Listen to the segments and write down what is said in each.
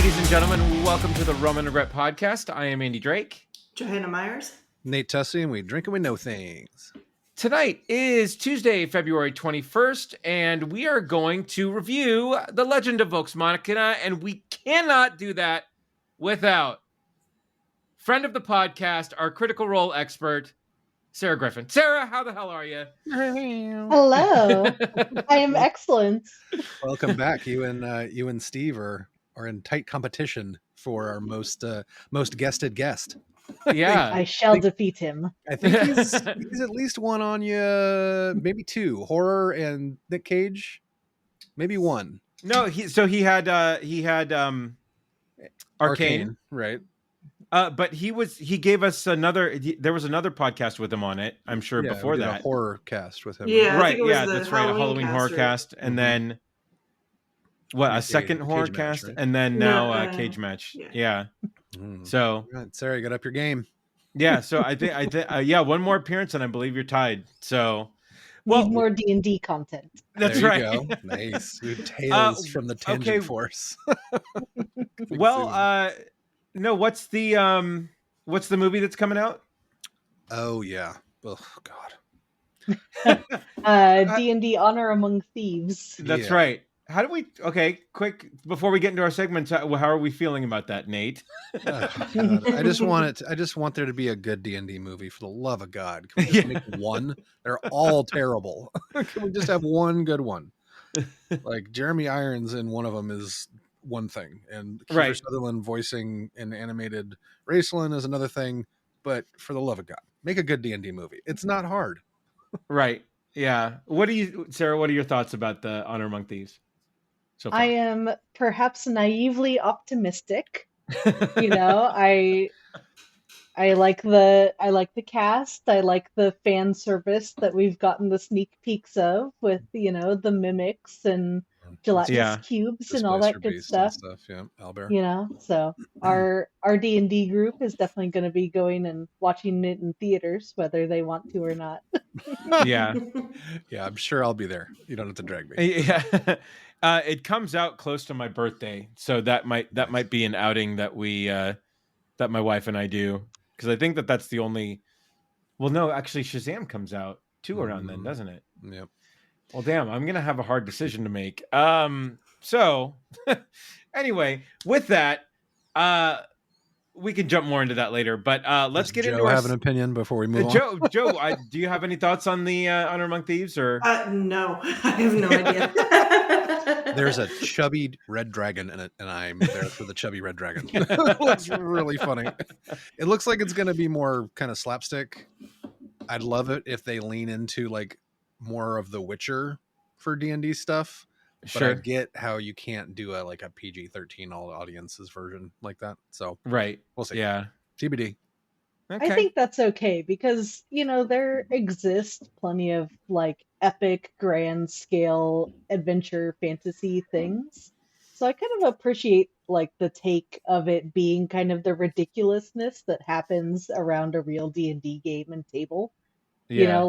Ladies and gentlemen, welcome to the Rum and Regret podcast. I am Andy Drake. Johanna Myers. Nate Tussey, and we drink and we know things. Tonight is Tuesday, February 21st, and we are going to review The Legend of Vox Machina, and we cannot do that without friend of the podcast, our Critical Role expert, Sarah Griffin. Sarah, how the hell are you? Hello. I am excellent. Welcome back. You and Steve are in tight competition for our most guested guest. Yeah. I shall defeat him. I think he's at least one on you, maybe two. Horror and Nick Cage, maybe one. No, he had Arcane, right? But he gave us there was another podcast with him on it, I'm sure, before we did that. a horror cast with him. Yeah, right. Yeah, that's right. A Halloween horror cast, and then a second horror cast, right? And then now a cage match. Yeah. So, right, Sarah, you got up your game. Yeah. So I think one more appearance, and I believe you're tied. So, Need more D&D content. That's there right. You go. Nice. Tales from the Tangent Force. Well, no. What's the movie that's coming out? Oh yeah. Oh God. D&D Honor Among Thieves. That's right. How do we? Okay, quick before we get into our segments. How are we feeling about that, Nate? I just want there to be a good D&D movie. For the love of God, can we just make one? They're all terrible. Can we just have one good one? Like Jeremy Irons in one of them is one thing, and Kiefer Sutherland voicing an animated Raceland is another thing. But for the love of God, make a good D&D movie. It's not hard. Right. Yeah. Sarah? What are your thoughts about the Honor Among Thieves? So far? I am perhaps naively optimistic. I like the cast. I like the fan service that we've gotten the sneak peeks of with the mimics and gelatinous cubes and all that good stuff. Yeah, Owlbear. So our D&D group is definitely going to be going and watching it in theaters, whether they want to or not. Yeah, I'm sure I'll be there. You don't have to drag me. Yeah. It comes out close to my birthday, so that might be an outing that that my wife and I do, because I think that's the only. Well, no, actually, Shazam comes out too around then, doesn't it? Yep. Well, damn, I'm gonna have a hard decision to make. So anyway, with that, we can jump more into that later. But let's get into. Have an opinion before we move on. Joe, do you have any thoughts on the Honor Among Thieves? Or no, I have no idea. There's a chubby red dragon in it, and I'm there for the chubby red dragon. It looks really funny. It looks like it's going to be more kind of slapstick. I'd love it if they lean into like more of the Witcher for D&D stuff. But I get how you can't do a PG-13 all audiences version like that. So we'll see. Yeah, TBD. Okay. I think that's okay because there exists plenty of epic, grand scale adventure fantasy things. So I kind of appreciate the take of it being kind of the ridiculousness that happens around a real D&D game and table. Yeah.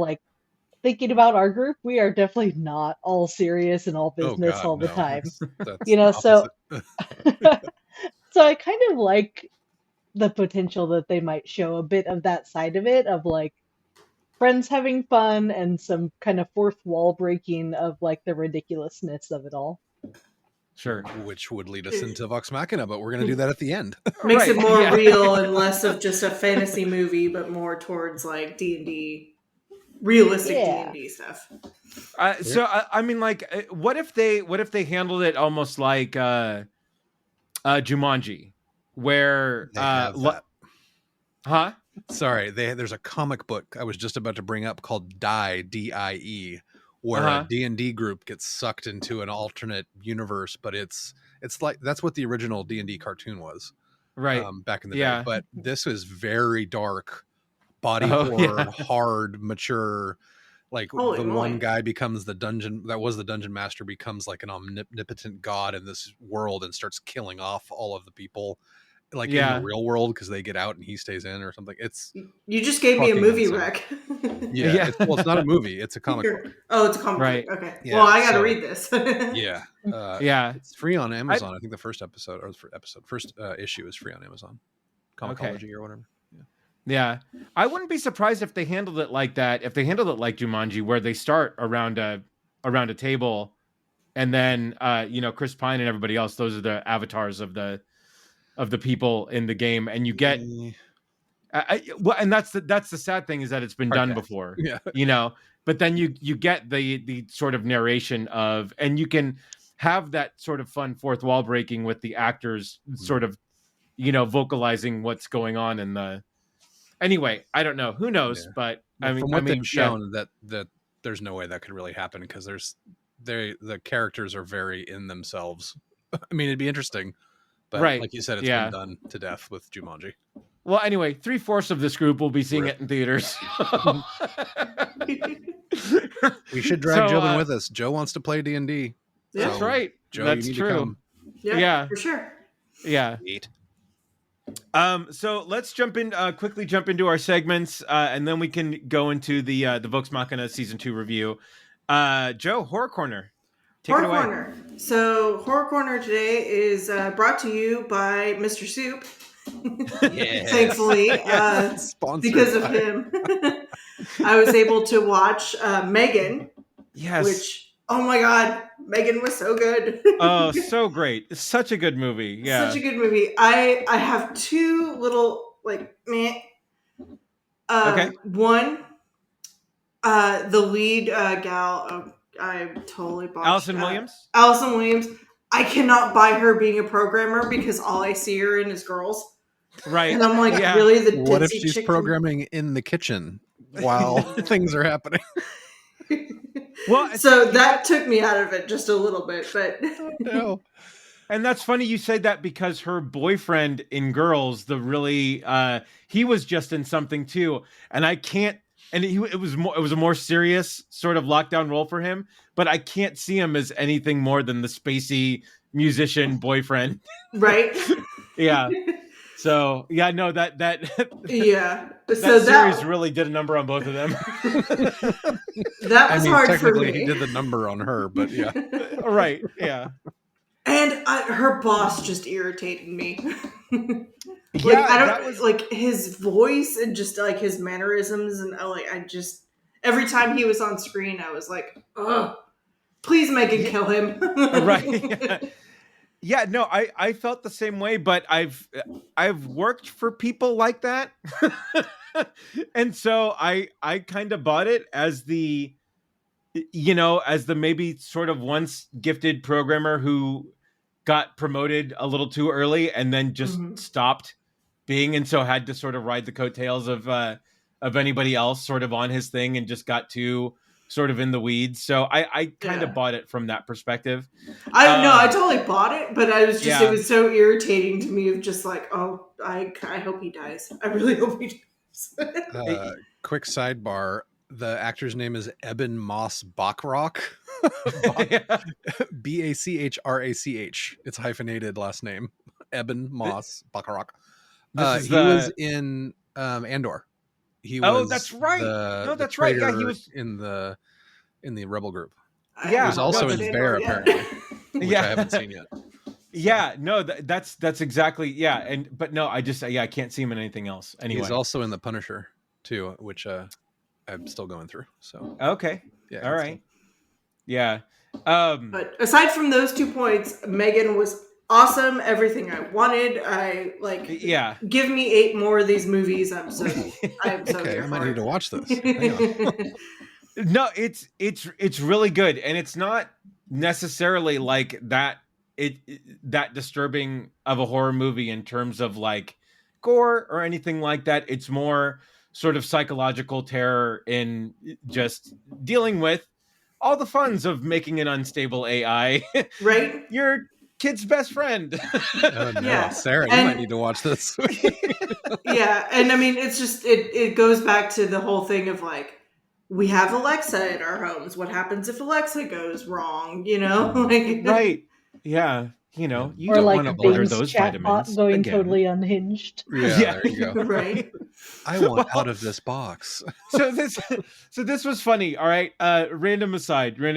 Thinking about our group, we are definitely not all serious and all business all the time. That's so so I kind of like the potential that they might show a bit of that side of it, of friends having fun and some kind of fourth wall breaking of the ridiculousness of it all. Sure. Which would lead us into Vox Machina, but we're going to do that at the end. Makes it more real and less of just a fantasy movie, but more towards D&D, realistic D&D stuff. So I mean, what if they handled it almost like Jumanji, where Sorry, there's a comic book I was just about to bring up called Die, D-I-E, where a D&D group gets sucked into an alternate universe, but it's like that's what the original D&D cartoon was, right? Back in the day. But this is very dark, body horror, hard, mature. One guy becomes the dungeon master, becomes an omnipotent god in this world and starts killing off all of the people. like in the Yeah. real world because they get out and he stays in or something. It's You just gave me a fucking movie insane. wreck. Yeah, Yeah. it's not a movie; it's a comic book. Oh, it's a comic Right. book. Okay. Yeah, Well, I got to so- read this. Yeah, Yeah. it's free on Amazon. I think the first issue is free on Amazon, Comicology or whatever. Yeah. I wouldn't be surprised if they handled it like that. If they handled it like Jumanji, where they start around a table, and then Chris Pine and everybody else, those are the avatars of the people in the game, and you get well, and that's the sad thing, is that it's been Hard done pass. before. Yeah. But then you get the sort of narration of, and you can have that sort of fun fourth wall breaking with the actors sort of vocalizing what's going on in the. Anyway, I don't know. Who knows? Yeah. But Well, from what they've shown, that there's no way that could really happen because the characters are very in themselves. I mean, it'd be interesting, but Right. like you said, it's been done to death with Jumanji. Well, anyway, 3/4 of this group will be seeing it in theaters. We should drag Joe in with us. Joe wants to play D&D. That's right. Joe, That's you need true. to come. Yeah, for sure. Yeah. Neat. So let's quickly jump into our segments, and then we can go into the Vox Machina season 2 review. Joe, Horror Corner. Take it away. Horror Corner. So Horror Corner today is brought to you by Mr. Soup. Thankfully, because of him, I was able to watch Megan. Yes. Which, oh my God, Megan was so good. Oh, so great! It's such a good movie. Yeah, such a good movie. I have two little meh. Okay. One, the lead gal. I totally botched. Allison Williams. Allison Williams. I cannot buy her being a programmer because all I see her in is girls. Right. And I'm like, really? What if she's programming in the kitchen while things are happening? Well, so that took me out of it just a little bit, but no. And that's funny you say that, because her boyfriend in Girls, he was just in something too, and I can't. And it was a more serious sort of lockdown role for him, but I can't see him as anything more than the spacey musician boyfriend. Right. Yeah. So yeah, no, that yeah. That so series really did a number on both of them. That was hard for me. He did the number on her, but yeah. Right. Yeah. And her boss just irritated me. Yeah, I don't his voice and just his mannerisms, and every time he was on screen, I was like, ugh, please Megan kill him. Right. Yeah, no, I felt the same way, but I've worked for people like that. And so I kind of bought it as the maybe sort of once gifted programmer who got promoted a little too early and then just stopped being, and so had to sort of ride the coattails of anybody else sort of on his thing and just got too sort of in the weeds. So I kind of bought it from that perspective. I totally bought it, but I was just it was so irritating to me of just oh, I hope he dies. I really hope he dies. Quick sidebar. The actor's name is Eben Moss Bachrach. Bachrach. It's hyphenated last name. Eben Moss Bachrach. He was in Andor. He was. Oh, that's right. That's right. Yeah, he was in the Rebel group. Yeah, he was also in Bear, apparently, which I haven't seen yet. Yeah, no, that's exactly but no, I can't see him in anything else. Anyway, he's also in The Punisher too, which I'm still going through. So okay, yeah, all right, yeah. But aside from those 2 points, Megan was awesome. Everything I wanted. Give me 8 more of these movies. I'm so okay. I might need to watch this. No, it's really good, and it's not necessarily like that. That disturbing of a horror movie in terms of gore or anything like that. It's more sort of psychological terror in just dealing with all the funs of making an unstable AI, right? Your kid's best friend. Oh, no. Yeah, Sarah, you might need to watch this. Yeah, and I mean, it's just it goes back to the whole thing of we have Alexa in our homes. What happens if Alexa goes wrong? Right? Yeah. you know, you Or don't like want to order Bing's those chatbot vitamins going again. totally unhinged. Yeah, there you go. Right. I want out of this box. so this was funny. All right. Random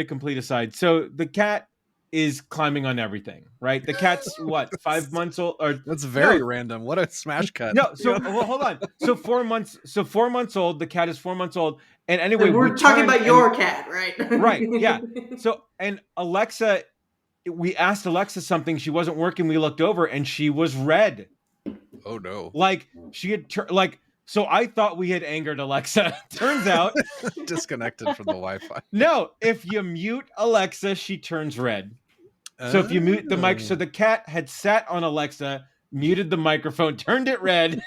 complete aside. So the cat is climbing on everything, right? The cat's what, 5 months old, or That's very random. What a smash cut. no. So well, hold on. So 4 months. So 4 months old. The cat is 4 months old. And anyway, we're talking about your cat, right? Right. Yeah. So and Alexa, we asked Alexa something. She wasn't working. We looked over and she was red. Oh no. Like she had so I thought we had angered Alexa. Turns out disconnected from the Wi-Fi. No, if you mute Alexa, she turns red. So if you mute the mic, so the cat had sat on Alexa, muted the microphone, turned it red.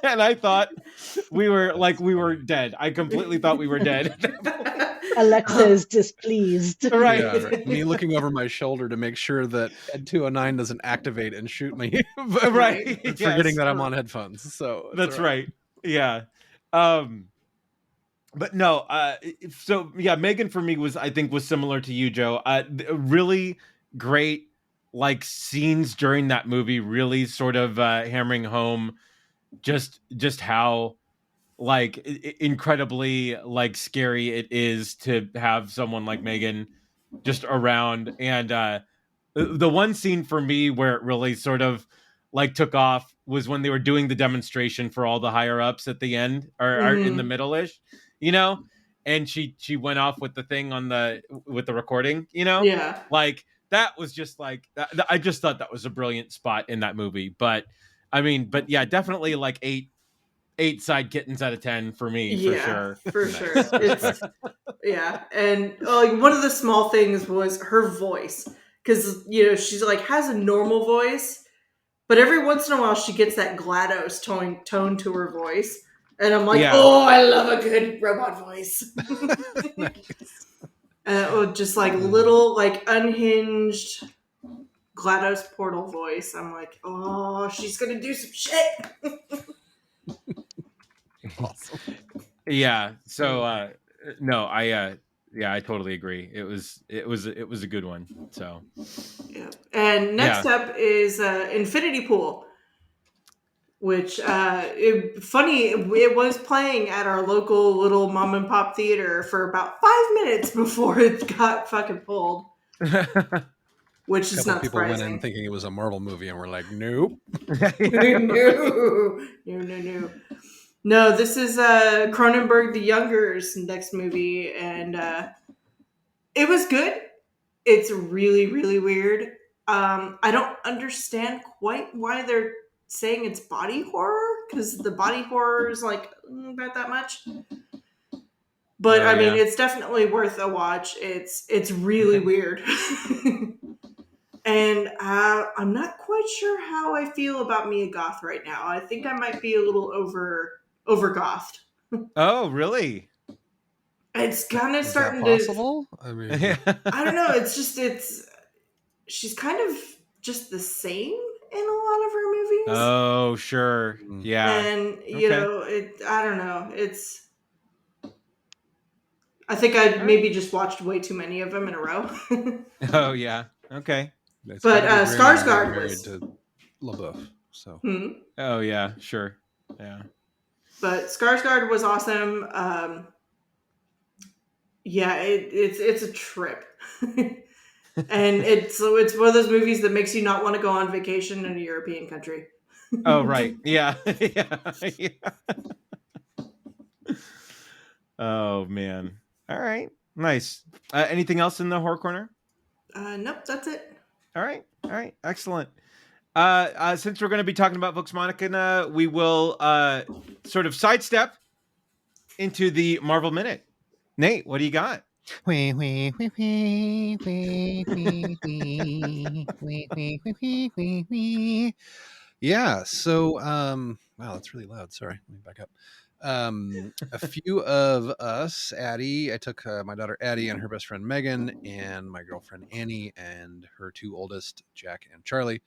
And I thought we were dead. I completely thought we were dead. Alexa is displeased. Right. Yeah, right. Me looking over my shoulder to make sure that Ed 209 doesn't activate and shoot me. Right. And forgetting that I'm on headphones. So that's right. Yeah. But no, so yeah, Megan for me was similar to you, Joe. Really great like scenes during that movie, really sort of hammering home just how like incredibly like scary it is to have someone like Megan just around. And the one scene for me where it really sort of like took off was when they were doing the demonstration for all the higher ups at the end or in the middle-ish, you know, and she went off with the thing with the recording, you know. Yeah, like that was just like that. I just thought that was a brilliant spot in that movie. But I mean, but yeah, definitely like eight side kittens out of 10 for me. yeah, for sure. It's, yeah, and like one of the small things was her voice, because you know she's like has a normal voice, but every once in a while she gets that GLaDOS tone to her voice, and I'm like, oh, I love a good robot voice. Just like little like unhinged GLaDOS portal voice. I'm like, oh, she's gonna do some shit. Awesome. Yeah. So no, I totally agree. It was a good one. So yeah. And next up is Infinity Pool, which funny, it was playing at our local little mom and pop theater for about 5 minutes before it got fucking pulled. Which is not people surprising. went in thinking it was a Marvel movie and we're like, nope. No. No, this is Cronenberg the Younger's next movie, and it was good. It's really, really weird. I don't understand quite why they're saying it's body horror, because the body horror is like about that much. But I mean, it's definitely worth a watch. It's really weird. And I'm not quite sure how I feel about Mia Goth right now. I think I might be a little over gothed. Oh, really? It's kind of starting possible? I mean, I don't know. She's kind of just the same in a lot of her movies. Oh, sure. Yeah. And you know, I don't know. I think I maybe just watched way too many of them in a row. Oh yeah. Okay. But Skarsgård was to LaBeouf, so. Oh yeah, sure. Yeah. But Skarsgård was awesome. Yeah, it's a trip. And it's one of those movies that makes you not want to go on vacation in a European country. Oh right. Yeah. Yeah. Oh man. All right. Nice. Anything else in the horror corner? Nope, that's it. All right. Excellent. Since we're going to be talking about Vox Machina, we will sort of sidestep into the Marvel Minute. Nate, what do you got? Yeah. So, wow, that's really loud. Sorry. Let me back up. A few of us, Addie, I took my daughter Addie and her best friend Megan and my girlfriend Annie and her two oldest, Jack and Charlie,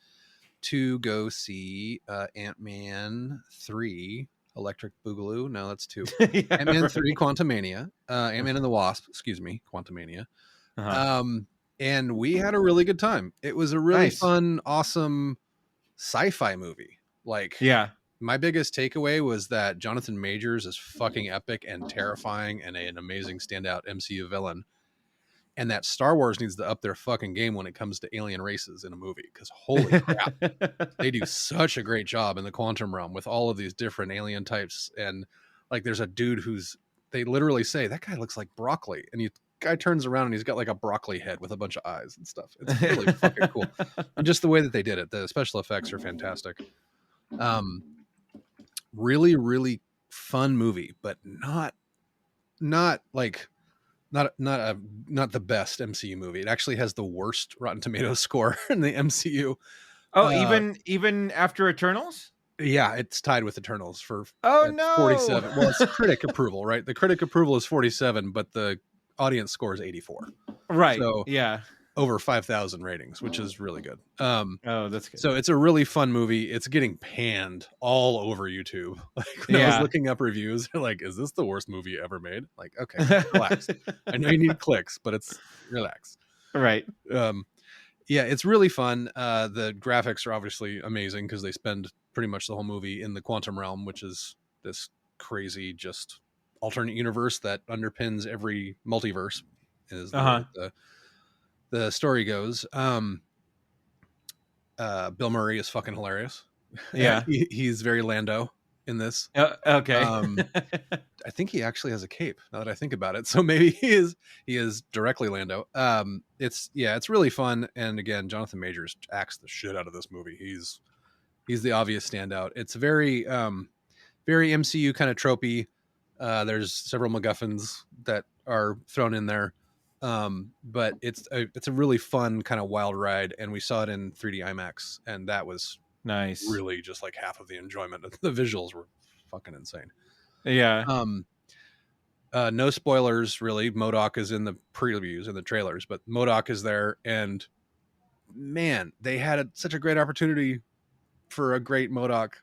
to go see Ant-Man 3 Electric Boogaloo. No, that's 2. Ant-Man 3 Quantumania. Ant-Man and the Wasp, excuse me, Quantumania. and we had a really good time. It was a really Nice. fun, awesome sci-fi movie. Like, Yeah. my biggest takeaway was that Jonathan Majors is fucking epic and terrifying and an amazing standout MCU villain. And that Star Wars needs to up their fucking game when it comes to alien races in a movie, because holy crap, they do such a great job in the quantum realm with all of these different alien types. And like, there's a dude they literally say that guy looks like broccoli, and guy turns around and he's got like a broccoli head with a bunch of eyes and stuff. It's really fucking cool. And just the way that they did it, the special effects are fantastic. Really, really fun movie, but not like not the best MCU movie. It actually has the worst Rotten Tomatoes score in the MCU. Oh, even after Eternals? Yeah, it's tied with Eternals for 47. Well, it's critic approval, right? The critic approval is 47, but the audience score is 84. Right. So yeah, over 5,000 ratings, which is really good. Oh, that's good. So it's a really fun movie. It's getting panned all over YouTube. Like, when I was looking up reviews, they're like, "Is this the worst movie ever made?" Like, okay, relax. I know you need clicks, but relax. Right. Yeah, it's really fun. The graphics are obviously amazing because they spend pretty much the whole movie in the quantum realm, which is this crazy, just alternate universe that underpins every multiverse. Is the story goes. Bill Murray is fucking hilarious. Yeah. He's very Lando in this. Okay. I think he actually has a cape, now that I think about it. So maybe he is directly Lando. It's really fun. And again, Jonathan Majors acts the shit out of this movie. He's the obvious standout. It's very very MCU kind of tropey. There's several MacGuffins that are thrown in there. But it's a really fun kind of wild ride, and we saw it in 3D IMAX, and that was nice. Really just like half of the enjoyment. The visuals were fucking insane. Yeah. No spoilers really. MODOK is in the previews and the trailers, but MODOK is there, and man, they had such a great opportunity for a great MODOK,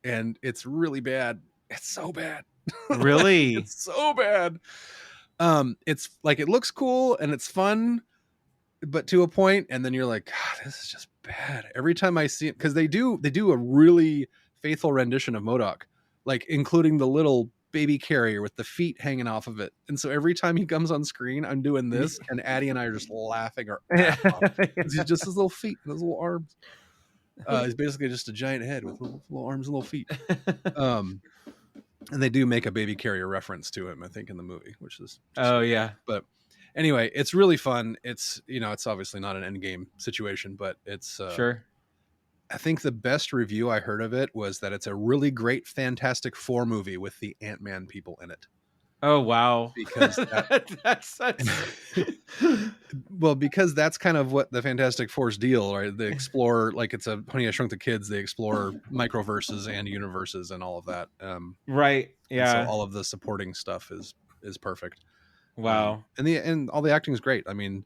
and it's really bad. It's so bad. Really? It's so bad. It's like, it looks cool and it's fun, but to a point, and then you're like, God, this is just bad. Every time I see it, because they do a really faithful rendition of MODOK, like including the little baby carrier with the feet hanging off of it. And so every time he comes on screen, I'm doing this, and Addie and I are just laughing our ass off. He's just his little feet and his little arms. He's basically just a giant head with little arms and little feet. And they do make a baby carrier reference to him, I think, in the movie, which is yeah. But anyway, it's really fun. It's, it's obviously not an endgame situation, but it's sure. I think the best review I heard of it was that it's a really great Fantastic Four movie with the Ant-Man people in it. Oh wow! Because that's well, because that's kind of what the Fantastic Four's deal, right? They explore, like, it's a Honey, I Shrunk the Kids. They explore microverses and universes and all of that. Right. Yeah. So all of the supporting stuff is perfect. Wow. And all the acting is great. I mean,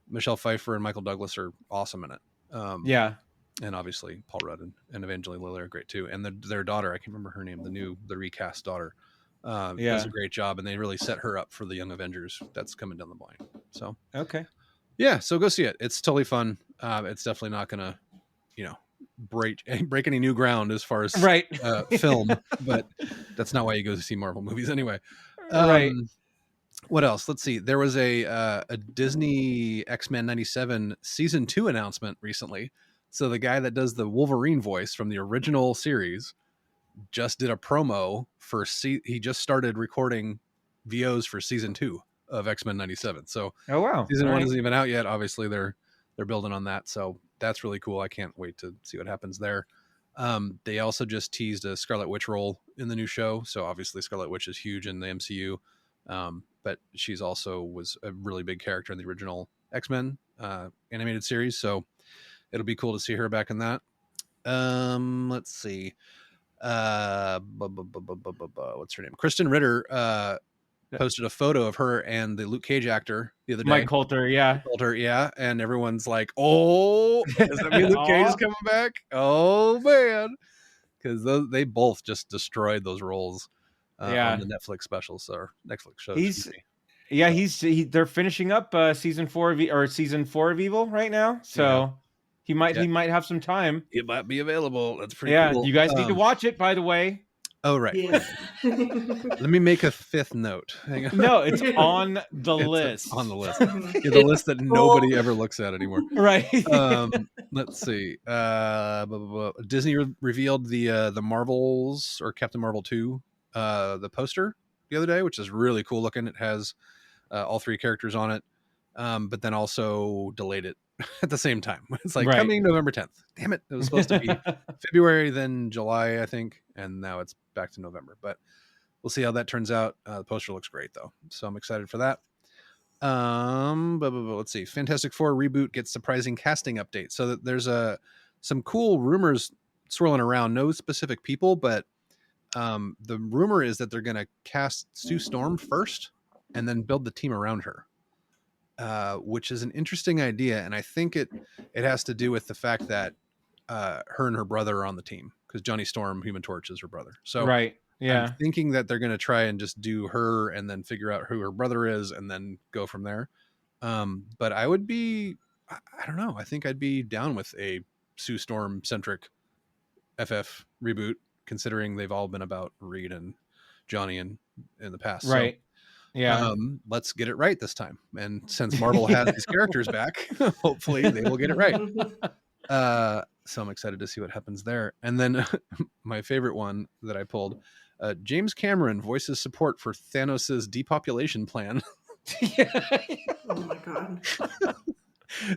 Michelle Pfeiffer and Michael Douglas are awesome in it. Yeah. And obviously Paul Rudd and Evangeline Lilly are great too. And their daughter, I can't remember her name, the recast daughter, does a great job, and they really set her up for the Young Avengers that's coming down the line. So okay. Yeah, so go see it. It's totally fun. It's definitely not gonna, break any new ground as far as film, but that's not why you go to see Marvel movies anyway. Right. What else? Let's see. There was a Disney X-Men 97 season 2 announcement recently. So the guy that does the Wolverine voice from the original series just did a promo for he just started recording VOs for season 2 of X-Men 97. So oh wow, season 1 isn't even out yet. Obviously they're building on that, so that's really cool. I can't wait to see what happens there. They also just teased a Scarlet Witch role in the new show, so obviously Scarlet Witch is huge in the MCU, but she's also was a really big character in the original X-Men animated series, so it'll be cool to see her back in that. Let's see. What's her name? Kristen Ritter posted a photo of her and the Luke Cage actor the other day. Mike Coulter, yeah. And everyone's like, "Oh, does that mean Luke Cage is coming back?" Oh man, because they both just destroyed those roles on the Netflix specials or Netflix shows. Yeah, they're finishing up season 4 of Evil right now, so he might have some time. It might be available. That's pretty cool. You guys need to watch it, by the way. Oh, right. Yes. Let me make a 5th note. Hang on. No, it's on the list. It's on the list. Yeah, the list that nobody ever looks at anymore. Right. Let's see. Disney revealed the Marvels or Captain Marvel 2 the poster the other day, which is really cool looking. It has all 3 characters on it, but then also delayed it at the same time. It's like coming November 10th. Damn it. It was supposed to be February, then July, I think, and now it's back to November. But we'll see how that turns out. The poster looks great, though, so I'm excited for that. But let's see. Fantastic Four reboot gets surprising casting update. So that there's some cool rumors swirling around. No specific people, but the rumor is that they're going to cast Sue Storm first and then build the team around her, which is an interesting idea. And I think it has to do with the fact that her and her brother are on the team, because Johnny Storm, Human Torch, is her brother. So I'm thinking that they're going to try and just do her and then figure out who her brother is and then go from there. But I would be, I don't know. I think I'd be down with a Sue Storm centric FF reboot, considering they've all been about Reed and Johnny in the past. Right. So, let's get it right this time. And since Marvel has these characters back, hopefully they will get it right. So I'm excited to see what happens there. And then my favorite one that I pulled, James Cameron voices support for Thanos' depopulation plan. Oh my God.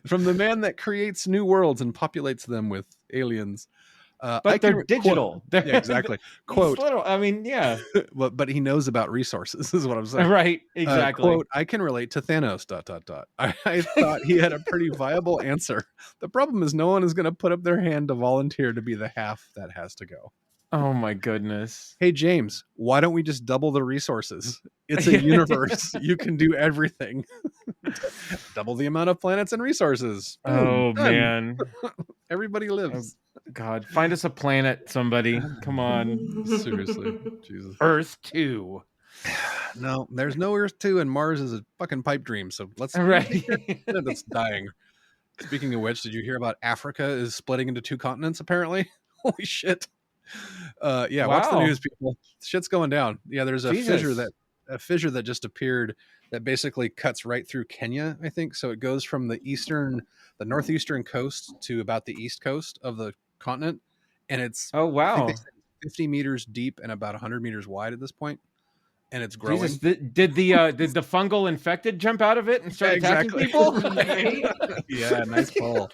From the man that creates new worlds and populates them with aliens. But they're digital. Yeah, exactly. Quote. I mean, yeah. But he knows about resources, is what I'm saying. Right, exactly. Quote, I can relate to Thanos, ... I thought he had a pretty viable answer. The problem is no one is going to put up their hand to volunteer to be the half that has to go. Oh my goodness. Hey, James, why don't we just double the resources? It's a universe. You can do everything. Double the amount of planets and resources. Oh, done. man. Everybody lives. God, find us a planet, somebody. Come on. Seriously. Jesus. Earth 2. No, there's no Earth 2, and Mars is a fucking pipe dream. So let's that's dying. Speaking of which, did you hear about Africa is splitting into 2 continents, apparently? Holy shit. Watch the news, people. Shit's going down. Yeah, there's a fissure that just appeared that basically cuts right through Kenya, I think. So it goes from the northeastern coast to about the east coast of the continent, and it's 50 meters deep and about 100 meters wide at this point, and it's growing. Jesus, did the fungal infected jump out of it and start attacking people? Yeah, nice pull.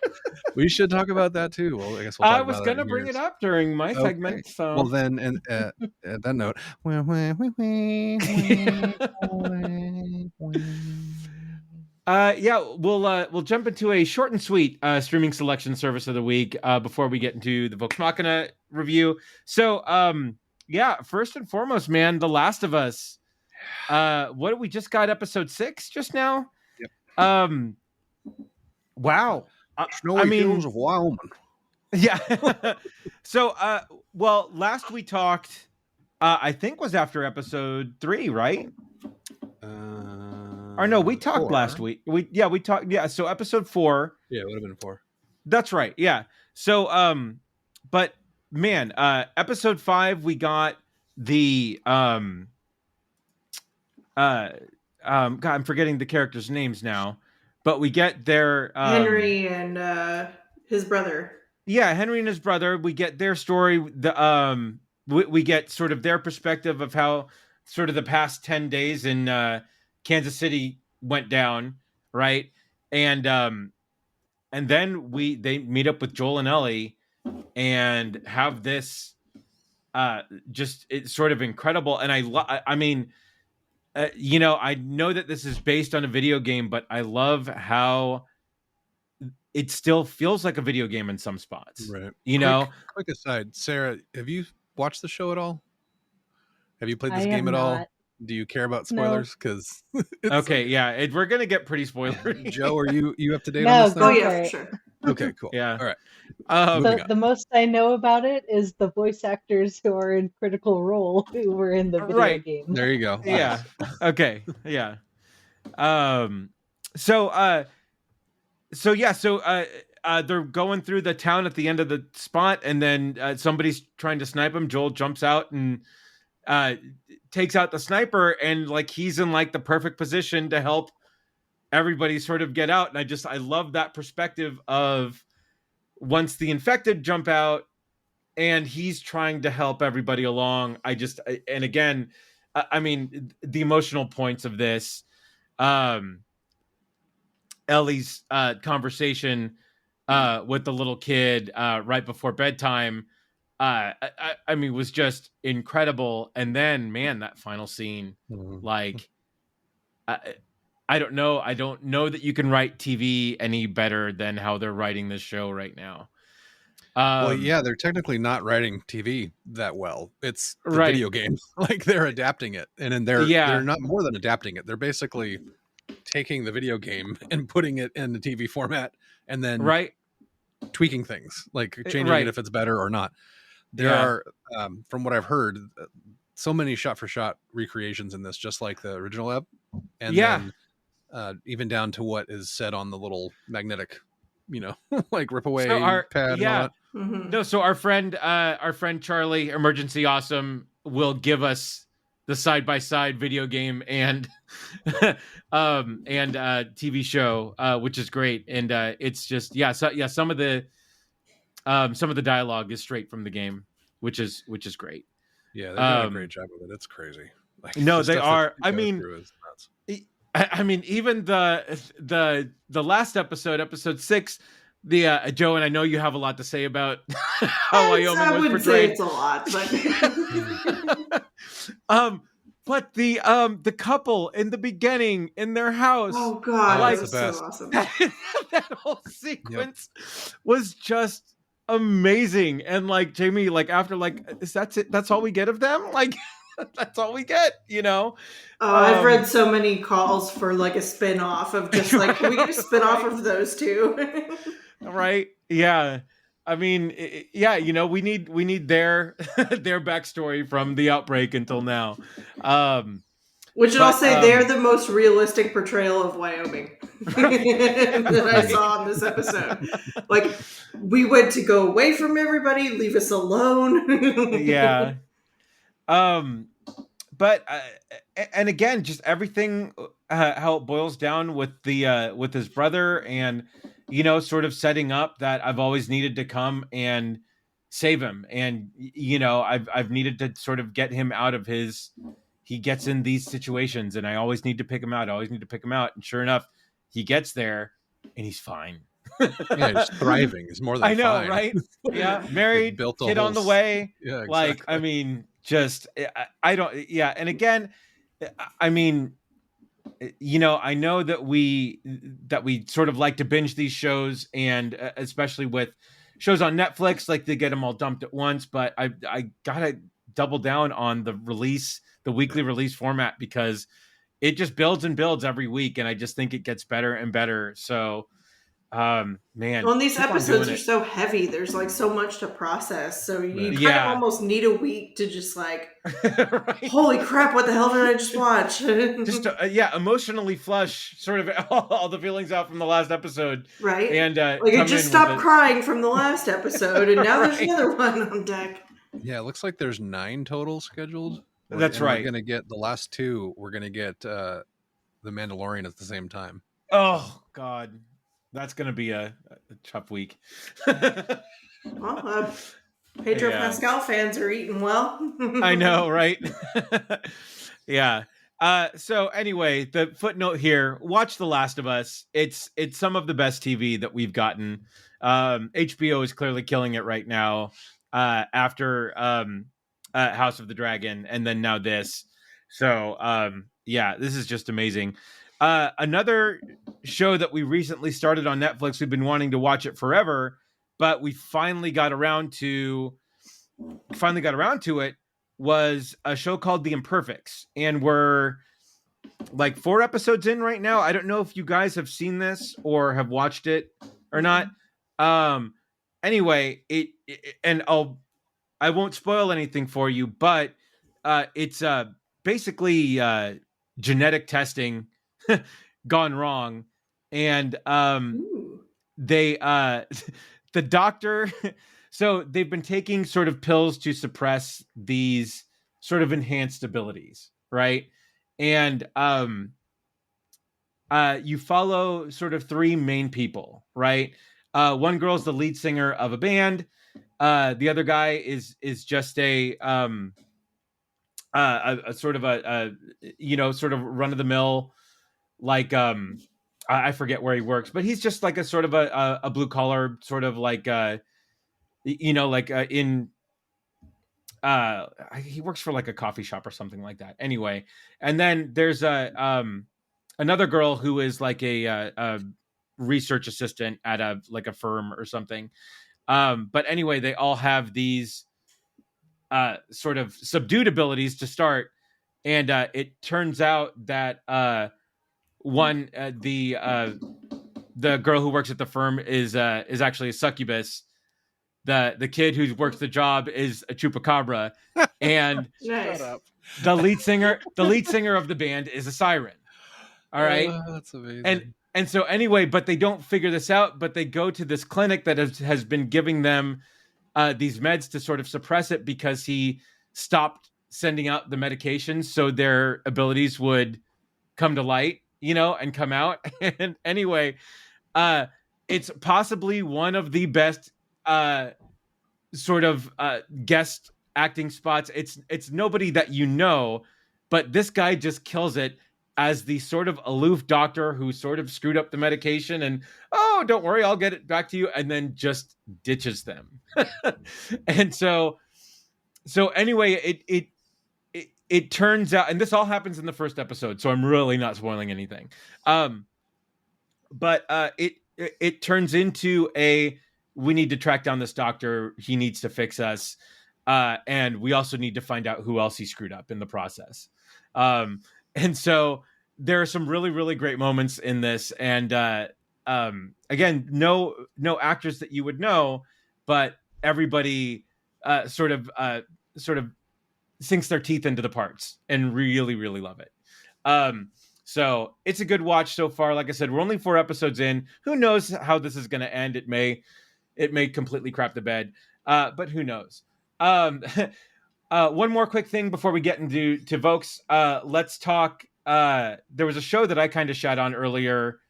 We should talk about that too. Well, I guess I was going to bring it up during my segment. So well, then, and at that note, we'll jump into a short and sweet streaming selection service of the week before we get into the Vox Machina review. So, first and foremost, man, The Last of Us. What we just got episode 6 just now. Yep. Wow. Snowy hills of Wyoming. Yeah. So, last we talked, I think was after episode 3, right? Or no, we talked 4. last week. We talked. Yeah. So episode 4. Yeah, it would have been 4. That's right. Yeah. So, but man, episode 5, we got the, God, I'm forgetting the characters' names now, but we get their, Henry and, his brother. Yeah. Henry and his brother, we get their story. We get sort of their perspective of how sort of the past 10 days in, Kansas City went down. Right. And then they meet up with Joel and Ellie and have this, it's sort of incredible. And I mean, I know that this is based on a video game, but I love how it still feels like a video game in some spots. Right. Quick aside, Sarah, have you watched the show at all? Have you played this game at all? Do you care about spoilers? Because okay, yeah, we're gonna get pretty spoilery. Joe, are you up to date on this? Oh yeah, for sure. Okay, cool. Yeah. All right. The most I know about it is the voice actors who are in Critical Role who were in the video game. There you go. Yeah. Okay. Yeah. Um, so they're going through the town at the end of the spot, and then somebody's trying to snipe him. Joel jumps out and takes out the sniper, and like he's in like the perfect position to help everybody sort of get out. And I love that perspective of once the infected jump out and he's trying to help everybody along. And again, I mean, the emotional points of this, Ellie's conversation with the little kid right before bedtime, I mean, was just incredible. And then, man, that final scene, like, I don't know. I don't know that you can write TV any better than how they're writing this show right now. Well, yeah, they're technically not writing TV that well. It's the right. video game. Like they're adapting it, and then they're not more than adapting it. They're basically taking the video game and putting it in the TV format, and then tweaking things, like changing it if it's better or not. There are, from what I've heard, so many shot-for-shot recreations in this, just like the original ep, and then even down to what is said on the little magnetic, like rip away pad and all that. No, so our friend Charlie, Emergency Awesome, will give us the side-by-side video game and TV show, which is great. And it's just some of the dialogue is straight from the game, which is great. Yeah, they've done a great job with it. It's crazy. Like, no, they are. I mean, even the last episode 6, the Joe, and I know you have a lot to say about how Wyoming was portrayed. Say it's a lot, but but the couple in the beginning in their house, oh god, like, that was so awesome. That whole sequence was just amazing. And like Jamie, like after like, is that's it? That's all we get of them? Like that's all we get, I've read so many calls for like a spin-off of just like, can we get a spin-off of those two? Right. Yeah. I mean, we need their backstory from the outbreak until now. I'll say they're the most realistic portrayal of Wyoming that I saw in this episode. Like, we went to go away from everybody, leave us alone. Yeah. But and again, just everything how it boils down with the with his brother, and sort of setting up that I've always needed to come and save him, and I've needed to sort of get him out of he gets in these situations, and I always need to pick him out. And sure enough, he gets there and he's fine. Yeah, he's thriving. He's more than I know, fine. right? Yeah, married, kid on the way. Yeah, exactly. Like, I mean, just I don't. Yeah, and again, I mean, I know that we sort of like to binge these shows, and especially with shows on Netflix, like they get them all dumped at once. But I gotta double down on the weekly release format, because it just builds and builds every week, and I just think it gets better and better. So. Man, well, and these episodes are so heavy. There's like so much to process, so you kind of almost need a week to just like, right. Holy crap, what the hell did I just watch? Just emotionally flush sort of all the feelings out from the last episode, right? And like I just stopped crying from the last episode, and now there's another one on deck. Yeah, it looks like there's 9 total scheduled. That's right. We're gonna get the last 2. We're gonna get the Mandalorian at the same time. Oh God. That's going to be a tough week. Well, Pedro Pascal fans are eating well. I know, right? Yeah. So anyway, the footnote here, watch The Last of Us. It's some of the best TV that we've gotten. HBO is clearly killing it right now, after House of the Dragon, and then now this. So this is just amazing. Another show that we recently started on Netflix, we've been wanting to watch it forever, but we finally got around to it, was a show called The Imperfects, and we're like 4 episodes in right now. I don't know if you guys have seen this or have watched it or not. Anyway, and I won't spoil anything for you, but it's basically genetic testing gone wrong, and they the doctor. So they've been taking sort of pills to suppress these sort of enhanced abilities, right? And you follow sort of three main people, right? One girl's the lead singer of a band. The other guy is just a sort of a sort of run of the mill, like I forget where he works, but he's just like a sort of a blue collar sort of like in he works for like a coffee shop or something like that. Anyway, and then there's another girl who is like a research assistant at a firm or something. But anyway, they all have these sort of subdued abilities to start, and it turns out that the girl who works at the firm is actually a succubus. The kid who works the job is a chupacabra, and nice. the lead singer of the band is a siren. All right, that's amazing. And so anyway, but they don't figure this out. But they go to this clinic that has been giving them these meds to sort of suppress it, because he stopped sending out the medications so their abilities would come to light, and come out. And anyway, it's possibly one of the best sort of guest acting spots. It's nobody that but this guy just kills it as the sort of aloof doctor who sort of screwed up the medication and, oh, don't worry, I'll get it back to you, and then just ditches them. And so anyway, it turns out, and this all happens in the first episode, so I'm really not spoiling anything. But it turns into we need to track down this doctor. He needs to fix us. And we also need to find out who else he screwed up in the process. And so there are some really, really great moments in this. And again, no actors that you would know, but everybody sort of sinks their teeth into the parts and really, really love it. So it's a good watch so far. Like I said, we're only 4 episodes in. Who knows how this is going to end? It may completely crap the bed, but who knows? One more quick thing before we get into Vox. Let's talk. There was a show that I kind of shat on earlier,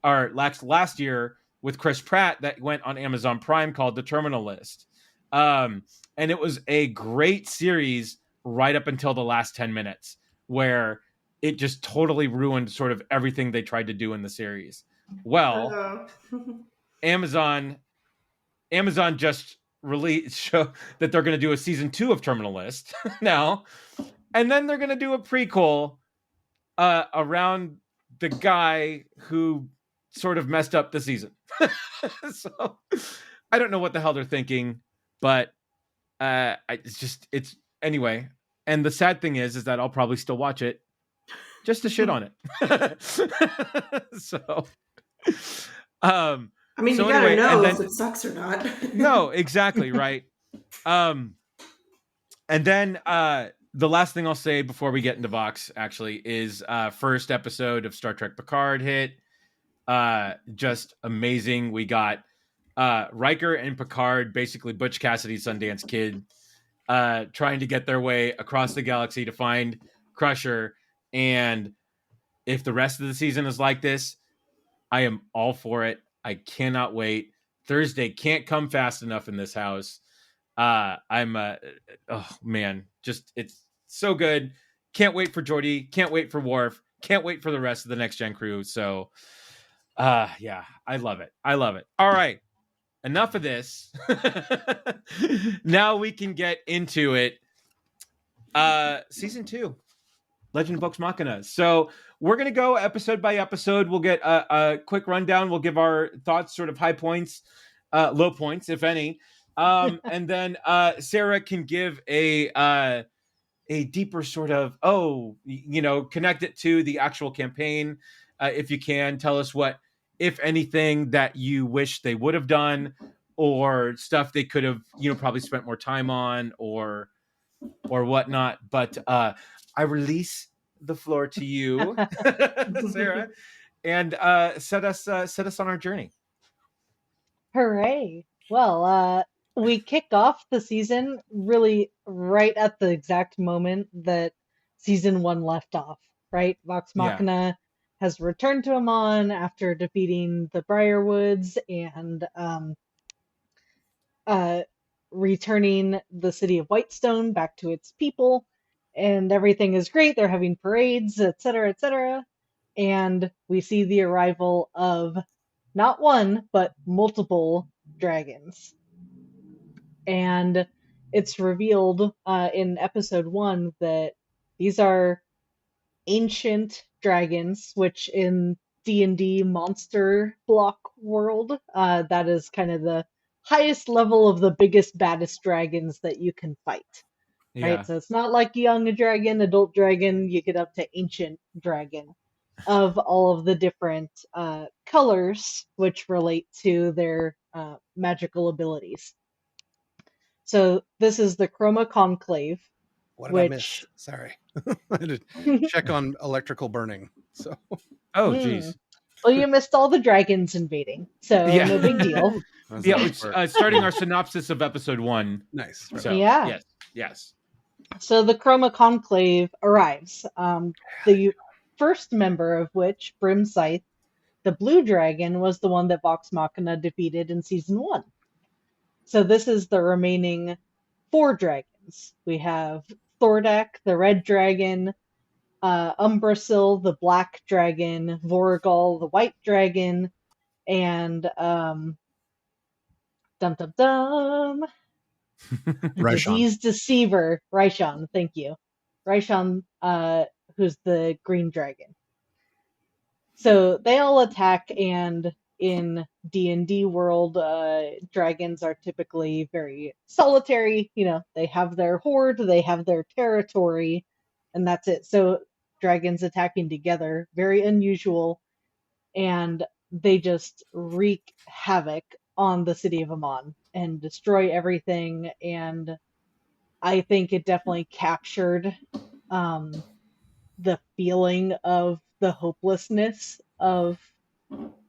or last year, with Chris Pratt that went on Amazon Prime called The Terminal List. And it was a great series right up until the last 10 minutes, where it just totally ruined sort of everything they tried to do in the series. Well, Amazon just show that they're going to do a season 2 of Terminal List now, and then they're going to do a prequel around the guy who sort of messed up the season. So I don't know what the hell they're thinking, but it's anyway. And the sad thing is that I'll probably still watch it just to shit on it. So, I mean, you gotta know if it sucks or not. No, exactly, right. And then the last thing I'll say before we get into Vox actually is first episode of Star Trek Picard hit. Just amazing. We got Riker and Picard, basically Butch Cassidy's Sundance Kid, trying to get their way across the galaxy to find Crusher. And if the rest of the season is like this, I am all for it. I cannot wait. Thursday can't come fast enough in this house. Oh man, just it's so good. Can't wait for Geordi. Can't wait for Worf. Can't wait for the rest of the Next Gen crew. So, yeah, I love it. I love it. All right, enough of this. Now we can get into it. Season 2. Legend of Vox Machina. So we're going to go episode by episode. We'll get a quick rundown. We'll give our thoughts, sort of high points, low points, if any. And then Sarah can give a deeper sort of, connect it to the actual campaign. If you can, tell us what, if anything, that you wish they would have done, or stuff they could have, probably spent more time on, or whatnot. But I release the floor to you, Sarah, and set us on our journey. Hooray! Well, we kick off the season really right at the exact moment that season one left off, right? Vox Yeah. Machina has returned to Amon after defeating the Briarwoods and returning the city of Whitestone back to its people, and everything is great. They're having parades, etc., etc. And we see the arrival of not one, but multiple dragons. And it's revealed in episode one that these are ancient dragons, which in D&D monster block world, that is kind of the highest level of the biggest, baddest dragons that you can fight. Yeah. Right? So it's not like young dragon, adult dragon, you get up to ancient dragon of all of the different colors which relate to their magical abilities. So this is the Chroma Conclave. What did I miss? Sorry. I had to check on electrical burning. So. Oh, geez. Well, you missed all the dragons invading, so Yeah. no big deal. Yeah, it's starting our synopsis of episode one. Nice. So, yeah. Yes. So the Chroma Conclave arrives. The first member of which, Brimscythe, the blue dragon, was the one that Vox Machina defeated in season one. So this is the remaining 4 dragons. We have Thordak, the red dragon, Umbrasyl, the black dragon, Vorgal, the white dragon, and Disease Deceiver, Ryshan, thank you. Ryshan, who's the green dragon. So they all attack, and in D&D world, dragons are typically very solitary. You know, they have their horde, they have their territory, and that's it. So dragons attacking together, very unusual, and they just wreak havoc on the city of Amon and destroy everything. And I think it definitely captured the feeling of the hopelessness of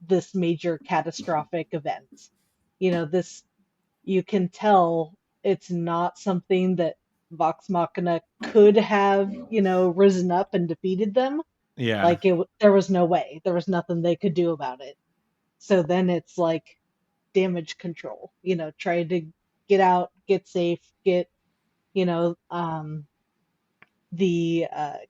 this major catastrophic event. You know, this, you can tell it's not something that Vox Machina could have, you know, risen up and defeated them. Yeah. Like there was no way. There was nothing they could do about it. So then it's like damage control, you know, try to get out, get safe, get, you know, the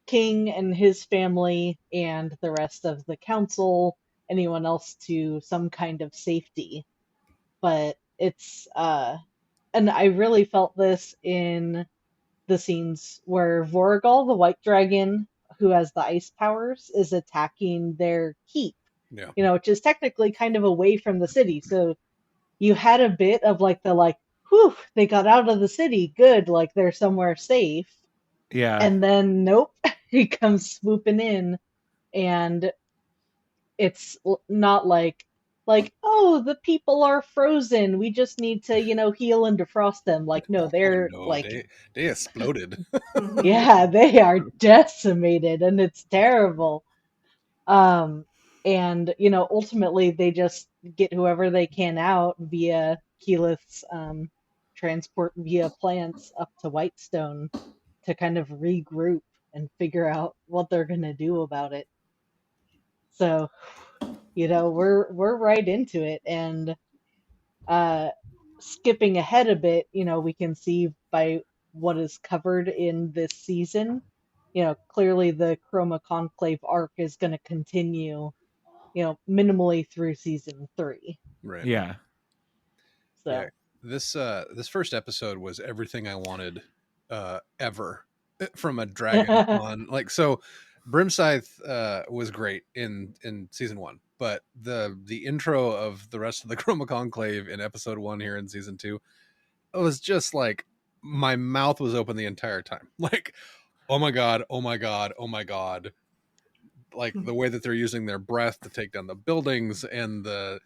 king and his family and the rest of the council, anyone else, to some kind of safety. But it's and I really felt this in the scenes where Vorgal, the white dragon who has the ice powers, is attacking their keep. Yeah. You know, which is technically kind of away from the city. So you had a bit of like the whew, they got out of the city, good, like they're somewhere safe. Yeah. And then nope, he comes swooping in, and it's not like, oh, the people are frozen, we just need to, you know, heal and defrost them. Like, no, they're they exploded. yeah, they are decimated, and it's terrible. And you know, ultimately they just get whoever they can out via Keyleth's transport via plants up to Whitestone to kind of regroup and figure out what they're gonna do about it. So, you know, we're right into it. And skipping ahead a bit, you know, we can see by what is covered in this season, you know, clearly the Chroma Conclave arc is going to continue, you know, minimally through season 3. Right. Yeah. So yeah, this first episode was everything I wanted ever from a dragon on. Like, so Brimscythe was great in season 1, but the intro of the rest of the Chroma Conclave in episode 1 here in season 2, it was just like my mouth was open the entire time. Like, oh my god, oh my god, oh my god. Like the way that they're using their breath to take down the buildings, and the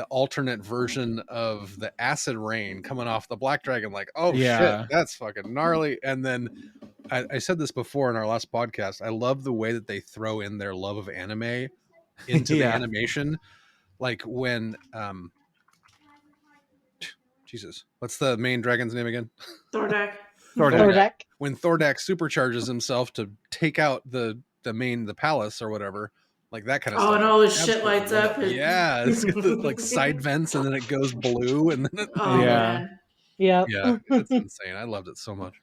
alternate version of the acid rain coming off the black dragon. Like, oh Yeah. shit, that's fucking gnarly. And then I said this before in our last podcast. I love the way that they throw in their love of anime into the animation. Like when Jesus, what's the main dragon's name again? Thordak. Thordak. When Thordak supercharges himself to take out the palace or whatever, like that kind of stuff. And all his shit lights up. Yeah, it's got the, like side vents, and then it goes blue, and then man. Yeah, it's insane. I loved it so much.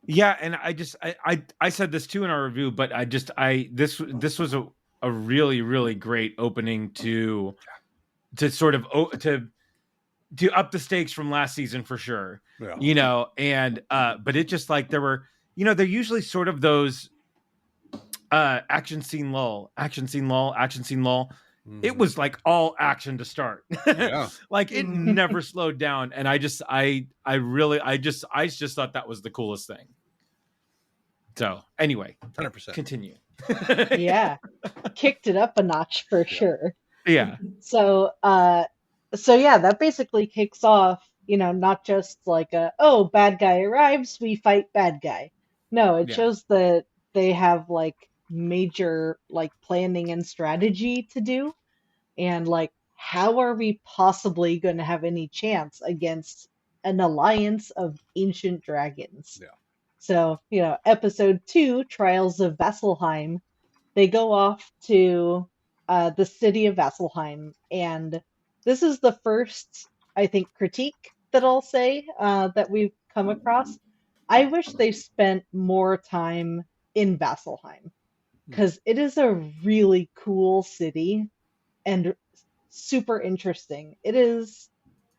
Yeah, and I said this too in our review, but this was a really, really great opening to sort of to up the stakes from last season for sure. Yeah. And but it just like there were, they're usually sort of those action scene lull. It was like all action to start. Yeah. Like it never slowed down. And I just thought that was the coolest thing. So anyway, 100%. Continue. Yeah. Kicked it up a notch for sure. Yeah. So yeah, that basically kicks off, not just like bad guy arrives, we fight bad guy. No, it shows that they have like major like planning and strategy to do. And like, how are we possibly going to have any chance against an alliance of ancient dragons? Yeah. So, episode 2, Trials of Vasselheim, they go off to the city of Vasselheim. And this is the first, I think, critique that I'll say that we've come across. I wish they spent more time in Vasselheim because it is a really cool city and super interesting. It is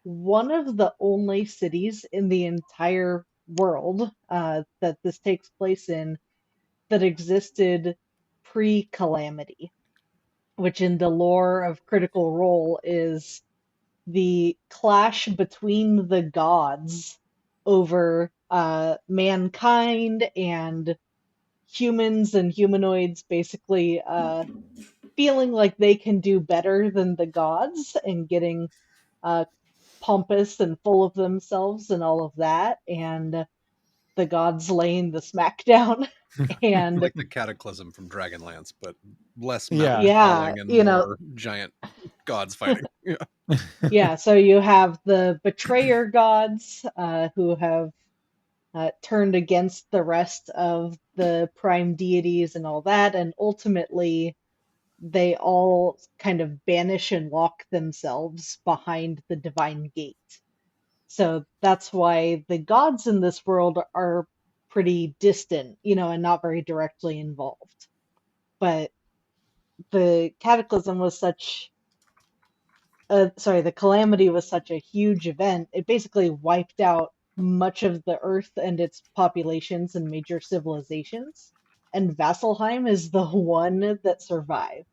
one of the only cities in the entire world that this takes place in that existed pre-Calamity, which in the lore of Critical Role is the clash between the gods over mankind and humans and humanoids basically feeling like they can do better than the gods and getting pompous and full of themselves and all of that, and the gods laying the smackdown. And like the Cataclysm from Dragonlance, but less falling and more giant gods fighting. Yeah, so you have the betrayer gods who have turned against the rest of the prime deities and all that, and ultimately they all kind of banish and lock themselves behind the divine gate. So that's why the gods in this world are pretty distant, and not very directly involved. But the cataclysm was the calamity was such a huge event, it basically wiped out much of the earth and its populations and major civilizations. And Vasselheim is the one that survived.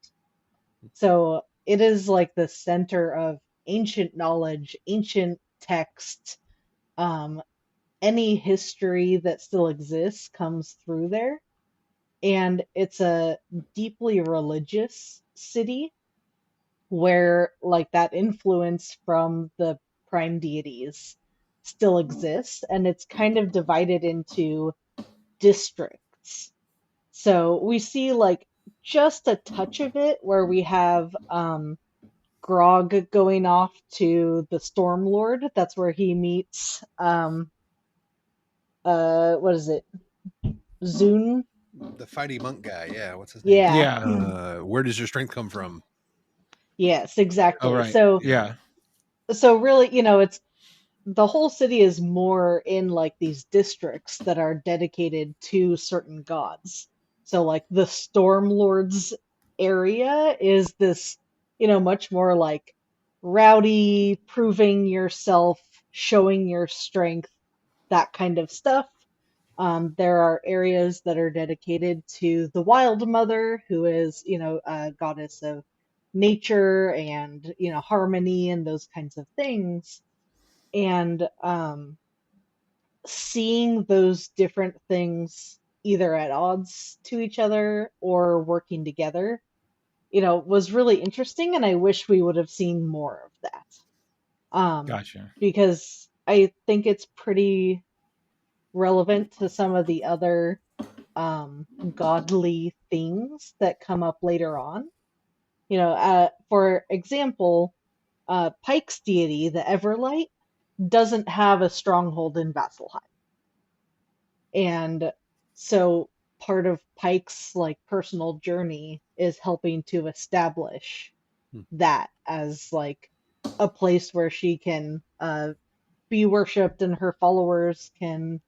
So it is like the center of ancient knowledge, ancient text. Any history that still exists comes through there. And it's a deeply religious city where like that influence from the prime deities still exists, and it's kind of divided into districts. So we see like just a touch of it where we have Grog going off to the Stormlord. That's where he meets what is it? Zune? The fighty monk guy, yeah. What's his name? Yeah. Where does your strength come from? Yes, exactly. Oh, right. So yeah. So really, it's the whole city is more in like these districts that are dedicated to certain gods. So like the Stormlords area is this, much more like rowdy, proving yourself, showing your strength, that kind of stuff. There are areas that are dedicated to the Wild Mother, who is, a goddess of nature and, harmony and those kinds of things. And seeing those different things either at odds to each other or working together, was really interesting. And I wish we would have seen more of that. Gotcha. Because I think it's pretty relevant to some of the other godly things that come up later on. For example, Pike's deity, the Everlight, doesn't have a stronghold in Vasselheim. And so part of Pike's personal journey is helping to establish that as a place where she can be worshipped and her followers can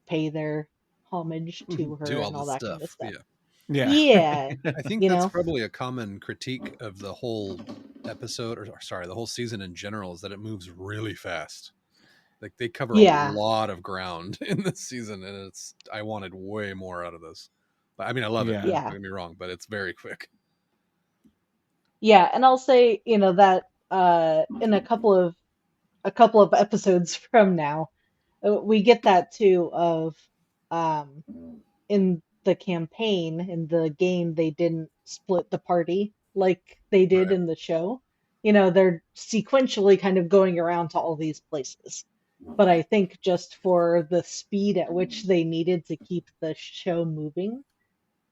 pay their homage to her do all and all this that kind of stuff. stuff. Yeah. Yeah. I think that's probably a common critique of the whole episode, or sorry, the whole season in general, is that it moves really fast. Like they cover a lot of ground in this season, and I wanted way more out of this. But I mean, I love it. Yeah. Don't get me wrong, but it's very quick. Yeah, and I'll say, that in a couple of episodes from now, we get that too of in the campaign, in the game, they didn't split the party like they did in the show. They're sequentially kind of going around to all these places. But I think just for the speed at which they needed to keep the show moving,